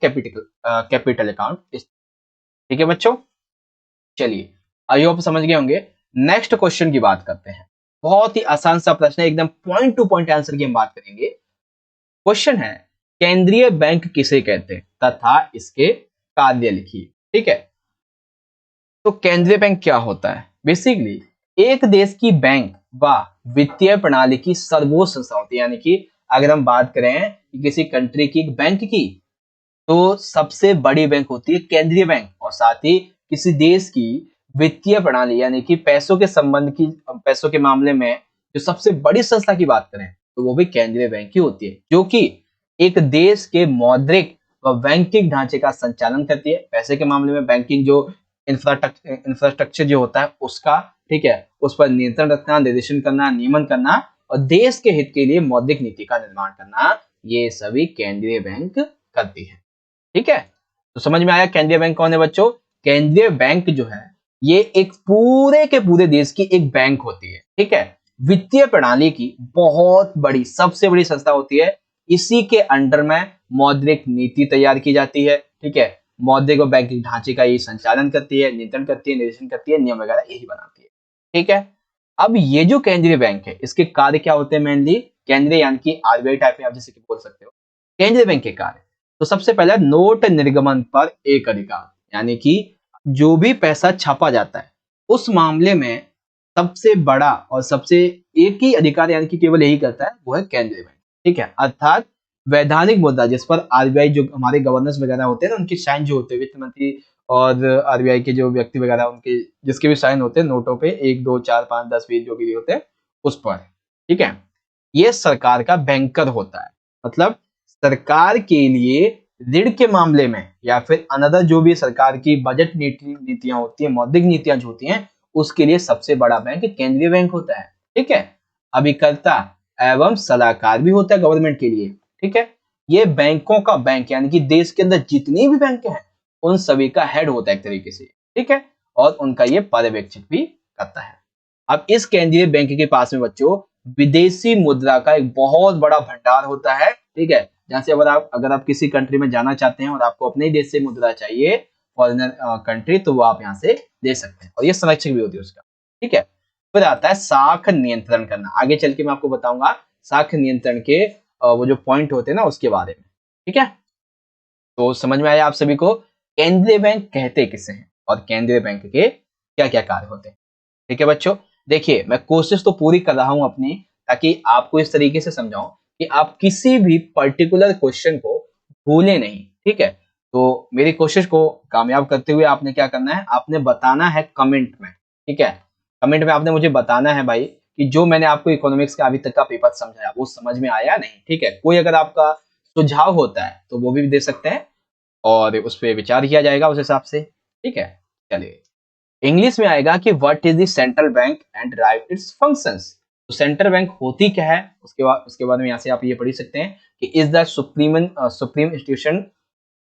कैपिटल अकाउंट, ठीक है बच्चों। चलिए, आई होप समझ गए होंगे। नेक्स्ट क्वेश्चन की बात करते हैं। बहुत ही आसान सा प्रश्न है, एकदम पॉइंट टू पॉइंट आंसर की हम बात करेंगे। क्वेश्चन है, केंद्रीय बैंक किसे कहते हैं तथा इसके कार्य लिखिए, ठीक है। तो केंद्रीय बैंक क्या होता है, बेसिकली एक देश की बैंक व वित्तीय प्रणाली की सर्वोच्च संस्था होती है। यानी कि अगर हम बात करें कि किसी कंट्री की बैंक की, तो सबसे बड़ी बैंक होती है केंद्रीय बैंक, और साथ ही किसी देश की वित्तीय प्रणाली यानी कि पैसों के मामले में जो सबसे बड़ी संस्था की बात करें तो वो भी केंद्रीय बैंक ही होती है, जो कि एक देश के मौद्रिक व बैंकिंग ढांचे का संचालन करती है। पैसे के मामले में बैंकिंग जो इंफ्रास्ट्रक्चर जो होता है उसका, ठीक है, उस पर नियंत्रण रखना, निर्देशन करना, नियमन करना और देश के हित के लिए मौद्रिक नीति का निर्माण करना, ये सभी केंद्रीय बैंक करती है, ठीक है। तो समझ में आया केंद्रीय बैंक कौन है बच्चों। केंद्रीय बैंक जो है ये एक पूरे के पूरे देश की एक बैंक होती है, ठीक है। वित्तीय प्रणाली की बहुत बड़ी, सबसे बड़ी संस्था होती है। इसी के अंडर में मौद्रिक नीति तैयार की जाती है, ठीक है। मौद्रिक और बैंकिंग ढांचे का ये संचालन करती है, नियंत्रण करती है, निरीक्षण करती है, नियम वगैरह यही बनाती है, ठीक है। अब ये जो केंद्रीय बैंक है, इसके कार्य क्या होते हैं मेनली? केंद्रीय यानी कि आरबीआई टाइप में आप जैसे कि बोल सकते हो। केंद्रीय बैंक के कार्य, तो सबसे पहले नोट निर्गमन पर एक अधिकार, यानी कि जो भी पैसा छापा जाता है उस मामले में सबसे बड़ा और सबसे एक ही अधिकार यानी कि केवल यही करता है, वो है केंद्रीय बैंक, ठीक है। अर्थात वैधानिक मुद्रा जिस पर आरबीआई, जो हमारे गवर्नर्स वगैरह होते हैं ना, उनके साइन जो होते हैं, वित्त मंत्री और आरबीआई के जो व्यक्ति वगैरह, उनके जिसके भी साइन होते हैं नोटों पे, 1 2 4 5 10 20 जो भी होते हैं उस पर, ठीक है। ये सरकार का बैंकर होता है, मतलब सरकार के लिए ऋण के मामले में या फिर अनदर जो भी सरकार की बजट नीतियां होती है, मौद्रिक नीतियां जो होती हैं, उसके लिए सबसे बड़ा बैंक केंद्रीय बैंक होता है, ठीक है। अभिकर्ता एवं सलाहकार भी होता है गवर्नमेंट के लिए, ठीक है। ये बैंकों का बैंक, यानी कि देश के अंदर जितनी भी बैंक हैं उन सभी का हेड होता है एक तरीके से, ठीक है। और उनका ये पर्यवेक्षक भी करता है। अब इस केंद्रीय बैंक के पास में बच्चों विदेशी मुद्रा का एक बहुत बड़ा भंडार होता है, ठीक है। जहां से अगर आप किसी कंट्री में जाना चाहते हैं और आपको अपने ही देश से मुद्रा चाहिए, फॉरेनर कंट्री, तो वो आप यहाँ से ले सकते हैं, और ये संरक्षक भी होती है उसका, ठीक है। फिर आता है साख नियंत्रण करना। आगे चल के मैं आपको बताऊंगा साख नियंत्रण के वो जो पॉइंट होते हैं ना उसके बारे में, ठीक है। तो समझ में आया आप सभी को केंद्रीय बैंक कहते किसे हैं और केंद्रीय बैंक के क्या क्या कार्य होते हैं, ठीक है बच्चों। देखिए, मैं कोशिश तो पूरी कर रहा हूं अपनी, ताकि आपको इस तरीके से समझाऊं कि आप किसी भी पर्टिकुलर क्वेश्चन को भूलें नहीं, ठीक है। तो मेरी कोशिश को कामयाब करते हुए आपने क्या करना है, आपने बताना है कमेंट में, ठीक है। कमेंट में आपने मुझे बताना है भाई कि जो मैंने आपको इकोनॉमिक्स का अभी तक का पेपर समझाया वो समझ में आया नहीं, ठीक है। कोई अगर आपका सुझाव होता है तो वो भी दे सकते हैं और उस पर विचार किया जाएगा उस हिसाब से, ठीक है। चलिए, इंग्लिश में आएगा कि what is the central bank and drive it's functions. तो सेंट्रल बैंक होती क्या है, उसके बाद में यहाँ से आप ये पढ़ सकते हैं कि is the supreme institution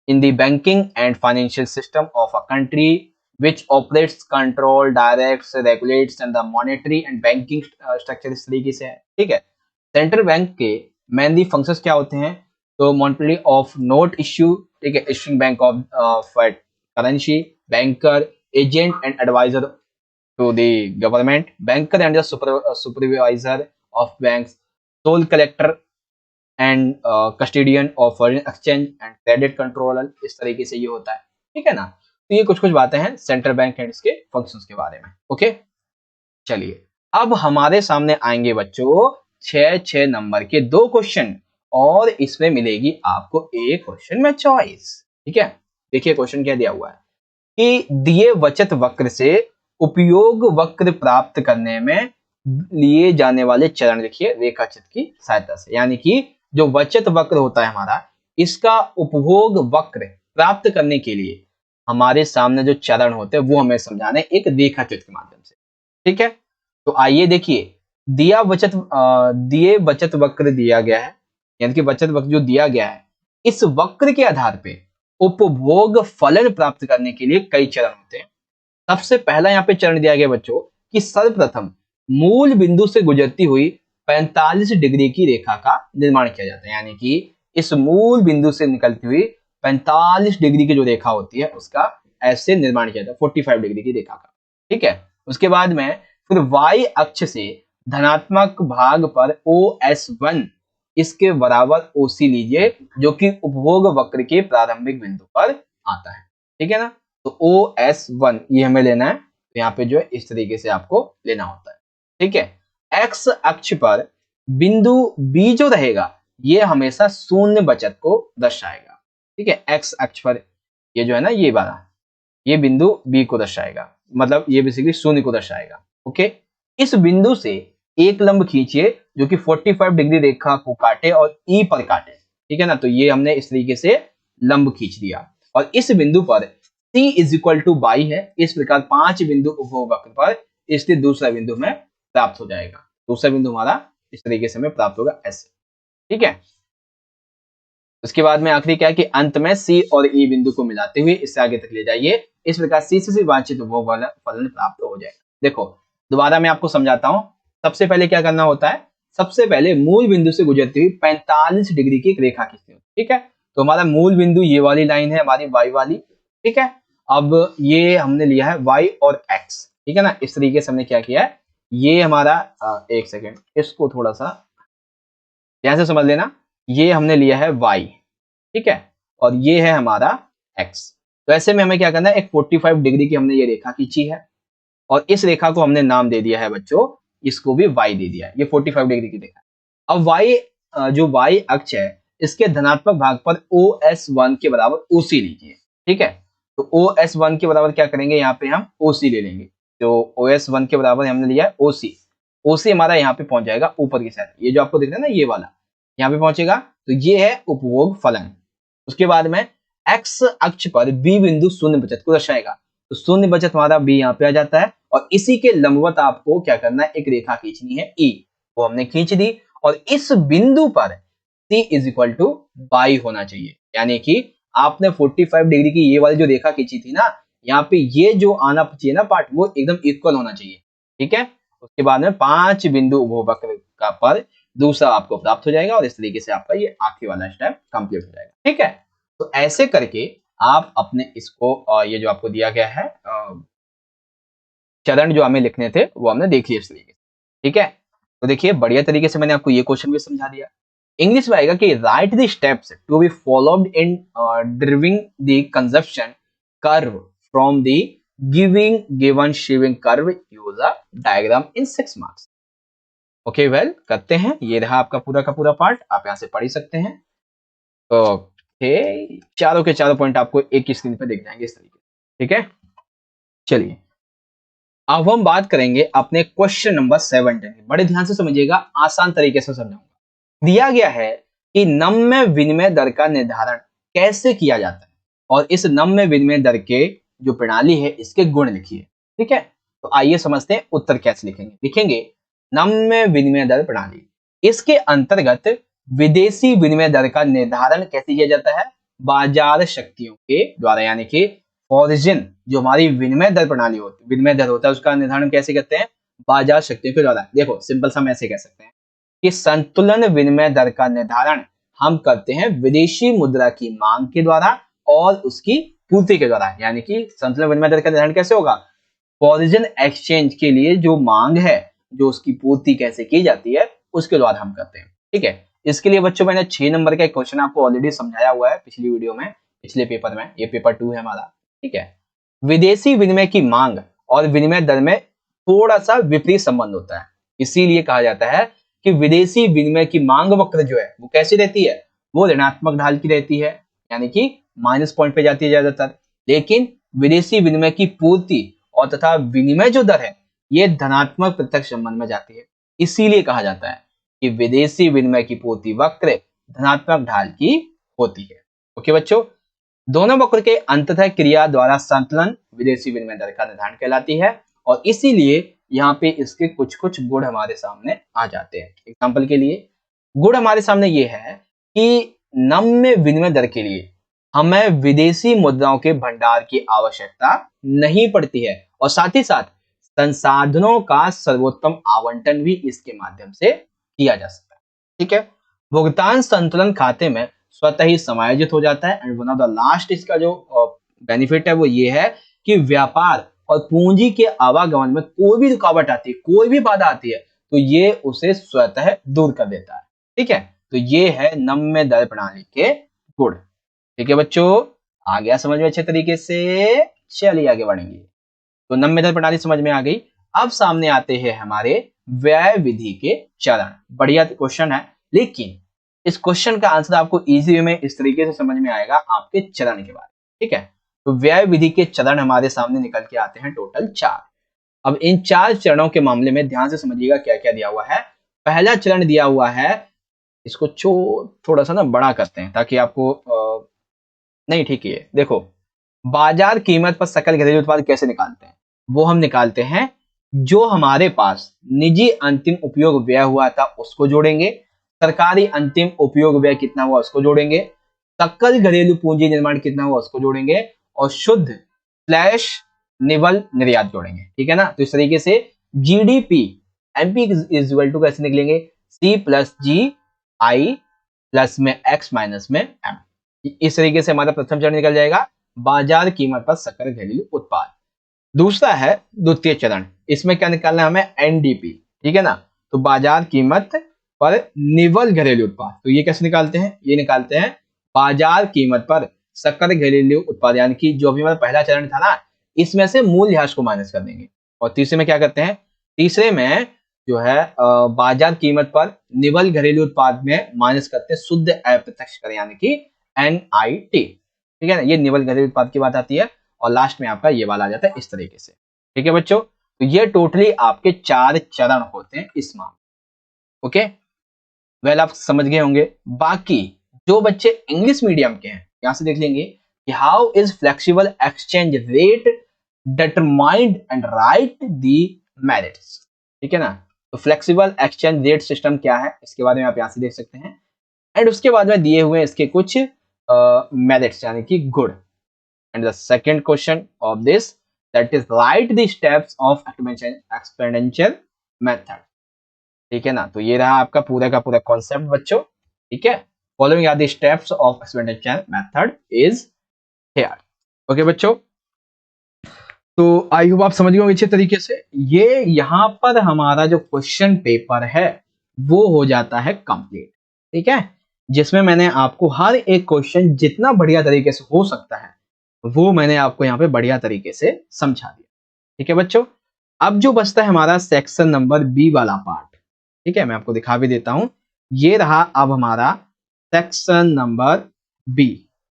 in the banking and financial system of a country which operates, control, directs, regulates and the monetary and banking structure इस तरीके से है, ठीक है। सेंट्रल बैंक के मेनली फंक्शंस क्या होते हैं? तो मॉनिटरी ऑफ नोट इश्यू, ठीक है, issuing bank of currency, banker, agent and adviser to the government, banker and the supervisor of banks, sole collector and custodian of foreign exchange and credit controller, इस तरीके से ये होता है, ठीक है ना। तो ये कुछ कुछ बातें हैं सेंट्रल बैंक एंड इसके फंक्शंस के बारे में, ओके। चलिए, अब हमारे सामने आएंगे बच्चों 6 नंबर के 2 क्वेश्चन, और इसमें मिलेगी आपको एक क्वेश्चन में चॉइस, ठीक है। देखिए क्वेश्चन क्या दिया हुआ है कि दिए वचत वक्र से उपयोग वक्र प्राप्त करने में लिए जाने वाले चरण लिखिए रेखाचित्र की सहायता से। यानी कि जो वचत वक्र होता है हमारा, इसका उपभोग वक्र प्राप्त करने के लिए हमारे सामने जो चरण होते हैं वो हमें समझाने एक रेखाचित्र के माध्यम से, ठीक है। तो आइए देखिए, दिए बचत वक्र दिया गया है, यानी कि बचत वक्र जो दिया गया है, इस वक्र के आधार पे उपभोग फलन प्राप्त करने के लिए कई चरण होते हैं। सबसे पहला यहाँ पे चरण दिया गया बच्चों कि सर्वप्रथम मूल बिंदु से गुजरती हुई 45 डिग्री की रेखा का निर्माण किया जाता है। यानी कि इस मूल बिंदु से निकलती हुई 45 डिग्री की जो रेखा होती है उसका ऐसे निर्माण किया जाता है, 45 डिग्री की रेखा का, ठीक है। उसके बाद में फिर y अक्ष से धनात्मक भाग पर OS1 इसके बराबर OC लीजिए, जो कि उपभोग वक्र के प्रारंभिक बिंदु पर आता है, ठीक है ना। तो OS1 ये हमें लेना है, तो यहाँ पे जो है इस तरीके से आपको लेना होता है, ठीक है। एक्स अक्ष पर बिंदु बी जो रहेगा ये हमेशा शून्य बचत को दर्शाएगा, ठीक है। एक्स अक्ष पर ये जो है ना, ये वाला, ये बिंदु बी को दर्शाएगा, मतलब ये बेसिकली शून्य को दर्शाएगा, ओके। इस बिंदु से एक लंब खींचिए जो कि 45 डिग्री रेखा को काटे और ई पर काटे, ठीक है ना। तो ये हमने इस तरीके से लंब खींच दिया, और इस बिंदु पर C is equal two by है। इस प्रकार 5 बिंदु उपभोग वक्र पर, इसलिए दूसरा बिंदु में प्राप्त हो जाएगा। दूसरा बिंदु हमारा इस तरीके से हमें प्राप्त होगा ऐसे, ठीक है। उसके बाद में आखिरी क्या है कि अंत में C और E बिंदु को मिलाते हुए इससे आगे तक ले जाइए, इस प्रकार C से वांछित वो वाला फलन प्राप्त हो जाएगा। देखो दोबारा मैं आपको समझाता हूँ। सबसे पहले क्या करना होता है, सबसे पहले मूल बिंदु से गुजरती हुई 45 डिग्री की एक रेखा खींचनी होती है। ठीक है, तो हमारा मूल बिंदु ये वाली लाइन है हमारी y वाली। ठीक है, अब ये हमने लिया है y और x। ठीक है ना, इस तरीके से हमने क्या किया है, ये हमारा एक सेकेंड, इसको थोड़ा सा ध्यान से समझ लेना। ये हमने लिया है y, ठीक है, और ये है हमारा x। तो ऐसे में हमें क्या करना है, एक 45 डिग्री की हमने ये रेखा खींची है और इस रेखा को हमने नाम दे दिया है बच्चों, इसको भी y दे दिया है। ये 45 डिग्री की रेखा। अब y जो y अक्ष है, इसके धनात्मक भाग पर OS1 के बराबर OC लीजिए। ठीक है, तो OS1 के बराबर क्या करेंगे, यहाँ पे हम OC ले लेंगे। जो OS1 के बराबर हमने लिया है OC, OC हमारा यहाँ पे पहुंच जाएगा ऊपर की साइड। ये जो आपको दिख रहा है ना, ये वाला यहाँ पे पहुंचेगा, तो ये है उपभोग फलन। उसके बाद में x अक्ष पर b बिंदु शून्य बचत को दर्शाएगा, तो शून्य बचत हमारा b यहाँ पे आ जाता है और इसी के लंबवत आपको क्या करना है, एक रेखा खींचनी है E, वो हमने खींच दी। और इस बिंदु पर C is equal two by होना चाहिए, यानी कि आपने 45 डिग्री की ये वाली जो रेखा खींची थी ना, यहाँ पे ये जो आना चाहिए ना पार्ट, वो एकदम इक्वल होना चाहिए। ठीक है, उसके बाद में 5 बिंदु उपभोग का पर दूसरा आपको प्राप्त हो जाएगा और इस तरीके से आपका ये आखिरी वाला स्टेप कंप्लीट हो जाएगा। ठीक है, तो ऐसे करके आप अपने इसको ये जो आपको दिया गया है चरण जो हमें लिखने थे वो हमने देख लिया इस तरीके से। ठीक है, तो देखिए बढ़िया तरीके से मैंने आपको ये क्वेश्चन भी समझा दिया। इंग्लिश में आएगा कि write the steps to be followed in driving the consumption curve from the given saving curve, use a diagram in 6 marks. Okay well, करते हैं। ये रहा आपका पूरा का पूरा पार्ट, आप यहाँ से पढ़ ही सकते हैं। ओके, चारों के चारों पॉइंट आपको एक ही स्क्रीन पे दिख जाएंगे इस तरीके। ठीक है, चलिए अब हम बात करेंगे अपने क्वेश्चन नंबर 17। बड़े ध्यान से समझिएगा, आसान तरीके से समझाऊंगा। दिया गया है कि नम्य विनिमय दर का निर्धारण कैसे किया जाता है और इस नम्य विनिमय दर के जो प्रणाली है इसके गुण लिखिए। ठीक है, तो आइए समझते हैं उत्तर कैसे लिखेंगे। लिखेंगे नम्य विनिमय दर प्रणाली, इसके अंतर्गत विदेशी विनिमय दर का निर्धारण कैसे किया जाता है, बाजार शक्तियों के द्वारा, यानी कि ओरिजिन जो हमारी विनिमय दर प्रणाली होती है, विनिमय दर होता है, उसका निर्धारण कैसे करते हैं, बाजार शक्तियों के द्वारा। देखो सिंपल सा हम ऐसे कह सकते हैं कि संतुलन विनिमय दर का निर्धारण हम करते हैं विदेशी मुद्रा की मांग के द्वारा और उसकी पूर्ति के द्वारा। यानी कि संतुलन विनिमय दर का निर्धारण कैसे होगा, फॉरेन एक्सचेंज के लिए जो मांग है, जो उसकी पूर्ति कैसे की जाती है, उसके द्वारा हम करते हैं। ठीक है, इसके लिए बच्चों मैंने 6 नंबर का एक क्वेश्चन आपको ऑलरेडी समझाया हुआ है पिछली वीडियो में, पिछले पेपर में। ये पेपर 2 है हमारा। ठीक है, विदेशी विनिमय की मांग और विनिमय दर में थोड़ा सा विपरीत संबंध होता है, इसीलिए कहा जाता है कि विदेशी विनिमय की मांग वक्र जो है वो कैसी रहती है, वो ऋणात्मक ढाल की रहती है, यानी कि माइनस पॉइंट पे जाती है ज्यादातर। लेकिन विदेशी विनिमय की पूर्ति और तथा विनिमय जो दर है ये धनात्मक प्रत्यक्ष संबंध में जाती है, इसीलिए कहा जाता है कि विदेशी विनिमय की पूर्ति वक्र धनात्मक ढाल की होती है। ओके बच्चों, दोनों वक्र के अंततः क्रिया द्वारा संतुलन विदेशी विनिमय दर का निर्धारण कहलाती है और इसीलिए यहाँ पे इसके कुछ कुछ गुण हमारे सामने आ जाते हैं। एग्जाम्पल के लिए गुण हमारे सामने ये है कि नम्य विनिमय दर के लिए हमें विदेशी मुद्राओं के भंडार की आवश्यकता नहीं पड़ती है और साथ ही साथ संसाधनों का सर्वोत्तम आवंटन भी इसके माध्यम से किया जा सकता है। ठीक है, भुगतान संतुलन खाते में स्वतः ही समायोजित हो जाता है and one of the last इसका जो बेनिफिट है वो ये है कि व्यापार और पूंजी के आवागमन में कोई भी रुकावट आती है, कोई भी बाधा आती है, तो ये उसे स्वतः दूर कर देता है। ठीक है, तो ये है नम्य दर प्रणाली के गुण। ठीक है बच्चों, आ गया समझ में अच्छे तरीके से? चलिए आगे बढ़ेंगे। तो नम्य दर प्रणाली समझ में आ गई। अब सामने आते हैं हमारे व्यय विधि के चरण। बढ़िया क्वेश्चन है, लेकिन इस क्वेश्चन का आंसर आपको इजी वे में इस तरीके से समझ में आएगा आपके चरण के बाद। ठीक है, तो व्यय विधि के चरण हमारे सामने निकल के आते हैं टोटल 4। अब इन 4 चरणों के मामले में ध्यान से समझिएगा क्या क्या दिया हुआ है। पहला चरण दिया हुआ है, इसको थोड़ा सा ना बड़ा करते हैं ताकि आपको नहीं, ठीक है, देखो बाजार कीमत पर सकल घरेलू उत्पाद कैसे निकालते हैं, वो हम निकालते हैं जो हमारे पास निजी अंतिम उपयोग व्यय हुआ था उसको जोड़ेंगे, सरकारी अंतिम उपयोग व्यय कितना हुआ उसको जोड़ेंगे, सकल घरेलू पूंजी निर्माण कितना हुआ उसको जोड़ेंगे और शुद्ध स्लैश निवल निर्यात जोड़ेंगे, ठीक है ना। तो इस तरीके से GDP MP is equal to कैसे निकलेंगे, C plus G I plus में एक्स माइनस में एम। इस तरीके से हमारा प्रथम चरण निकल जाएगा, बाजार कीमत पर सकल घरेलू उत्पाद। दूसरा है द्वितीय चरण, इसमें क्या निकालना है हमें, एनडीपी, ठीक है ना। तो बाजार कीमत पर निवल घरेलू उत्पाद, तो ये कैसे निकालते हैं, ये निकालते हैं बाजार कीमत पर सकल घरेलू उत्पाद, यानी कि जो भी हमारा पहला चरण था ना, इसमें से मूल्यह्रास को माइनस कर देंगे। और तीसरे में क्या करते हैं, तीसरे में जो है बाजार कीमत पर निवल घरेलू उत्पाद में माइनस करते हैं शुद्ध अप्रत्यक्ष कर, यानी कि एनआईटी, ठीक है ना। ये निवल घरेलू उत्पाद की बात आती है, और लास्ट में आपका ये वाला आ जाता है इस तरीके से, ठीक है बच्चों। तो ये टोटली आपके 4 चरण होते हैं इस मामले, ओके। वेल आप समझ गए होंगे। बाकी जो बच्चे इंग्लिश मीडियम के हैं, यहां से देख लेंगे कि how is flexible exchange rate determined and right the merits, ठीक है ना। तो फ्लेक्सिबल एक्सचेंज रेट सिस्टम क्या है, इसके बारे में आप यहां से देख सकते हैं। एंड उसके बाद में दिए हुए इसके कुछ मेरिट्स यानी कि गुण। And the second question of this, that is write the steps of exponential method, ठीक है ना। तो ये रहा आपका पूरा का पूरा कॉन्सेप्ट बच्चों, ठीक है। Following are the steps of exponential method is here, okay बच्चों। तो आई होप आप समझ गए अच्छे तरीके से। ये यहाँ पर हमारा जो क्वेश्चन पेपर है वो हो जाता है कंप्लीट, ठीक है, जिसमें मैंने आपको हर एक क्वेश्चन जितना बढ़िया तरीके से हो सकता है वो मैंने आपको यहाँ पे बढ़िया तरीके से समझा दिया, ठीक है बच्चों। अब जो बचता है हमारा सेक्शन नंबर बी वाला पार्ट, ठीक है, मैं आपको दिखा भी देता हूं। ये रहा अब हमारा सेक्शन नंबर बी,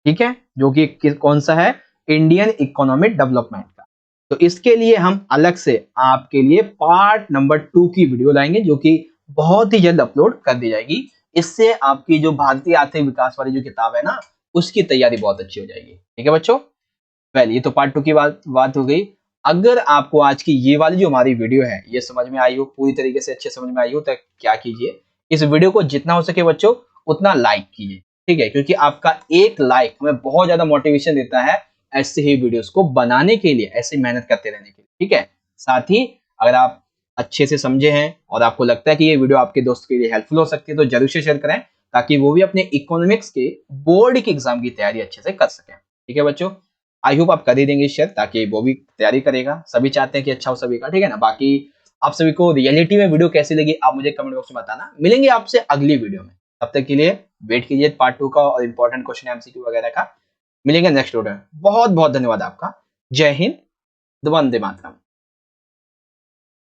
ठीक है, जो कि कौन सा है, इंडियन इकोनॉमिक डेवलपमेंट का। तो इसके लिए हम अलग से आपके लिए पार्ट नंबर 2 की वीडियो लाएंगे, जो कि बहुत ही जल्द अपलोड कर दी जाएगी। इससे आपकी जो भारतीय आर्थिक विकास वाली जो किताब है ना, उसकी तैयारी बहुत अच्छी हो जाएगी, ठीक है बच्चों। वेल ये तो पार्ट 2 की बात हो गई। अगर आपको आज की ये वाली जो हमारी वीडियो है ये समझ में आई हो, पूरी तरीके से अच्छे समझ में आई हो, तो क्या कीजिए, इस वीडियो को जितना हो सके बच्चों उतना लाइक कीजिए, ठीक है, क्योंकि आपका एक लाइक हमें बहुत ज्यादा मोटिवेशन देता है ऐसे ही वीडियोस को बनाने के लिए, ऐसे मेहनत करते रहने के लिए, ठीक है। साथ ही अगर आप अच्छे से समझे हैं और आपको लगता है कि ये वीडियो आपके दोस्त के लिए हेल्पफुल हो सकती है, तो जरूर से शेयर करें, ताकि वो भी अपने इकोनॉमिक्स के बोर्ड के एग्जाम की तैयारी अच्छे से कर सकें, ठीक है बच्चों। आई होप आप कर ही देंगे शेयर, ताकि वो भी तैयारी करेगा, सभी चाहते हैं कि अच्छा हो सभी का, ठीक है ना। बाकी आप सभी को रियलिटी में वीडियो कैसी लगी आप मुझे कमेंट बॉक्स में बताना। मिलेंगे आपसे अगली वीडियो में, तब तक के लिए वेट कीजिए पार्ट 2 का और इंपॉर्टेंट क्वेश्चन एमसीक्यू वगैरह का। मिलेंगे नेक्स्ट वीडियो में। बहुत बहुत धन्यवाद आपका। जय हिंद, वंदे मातरम।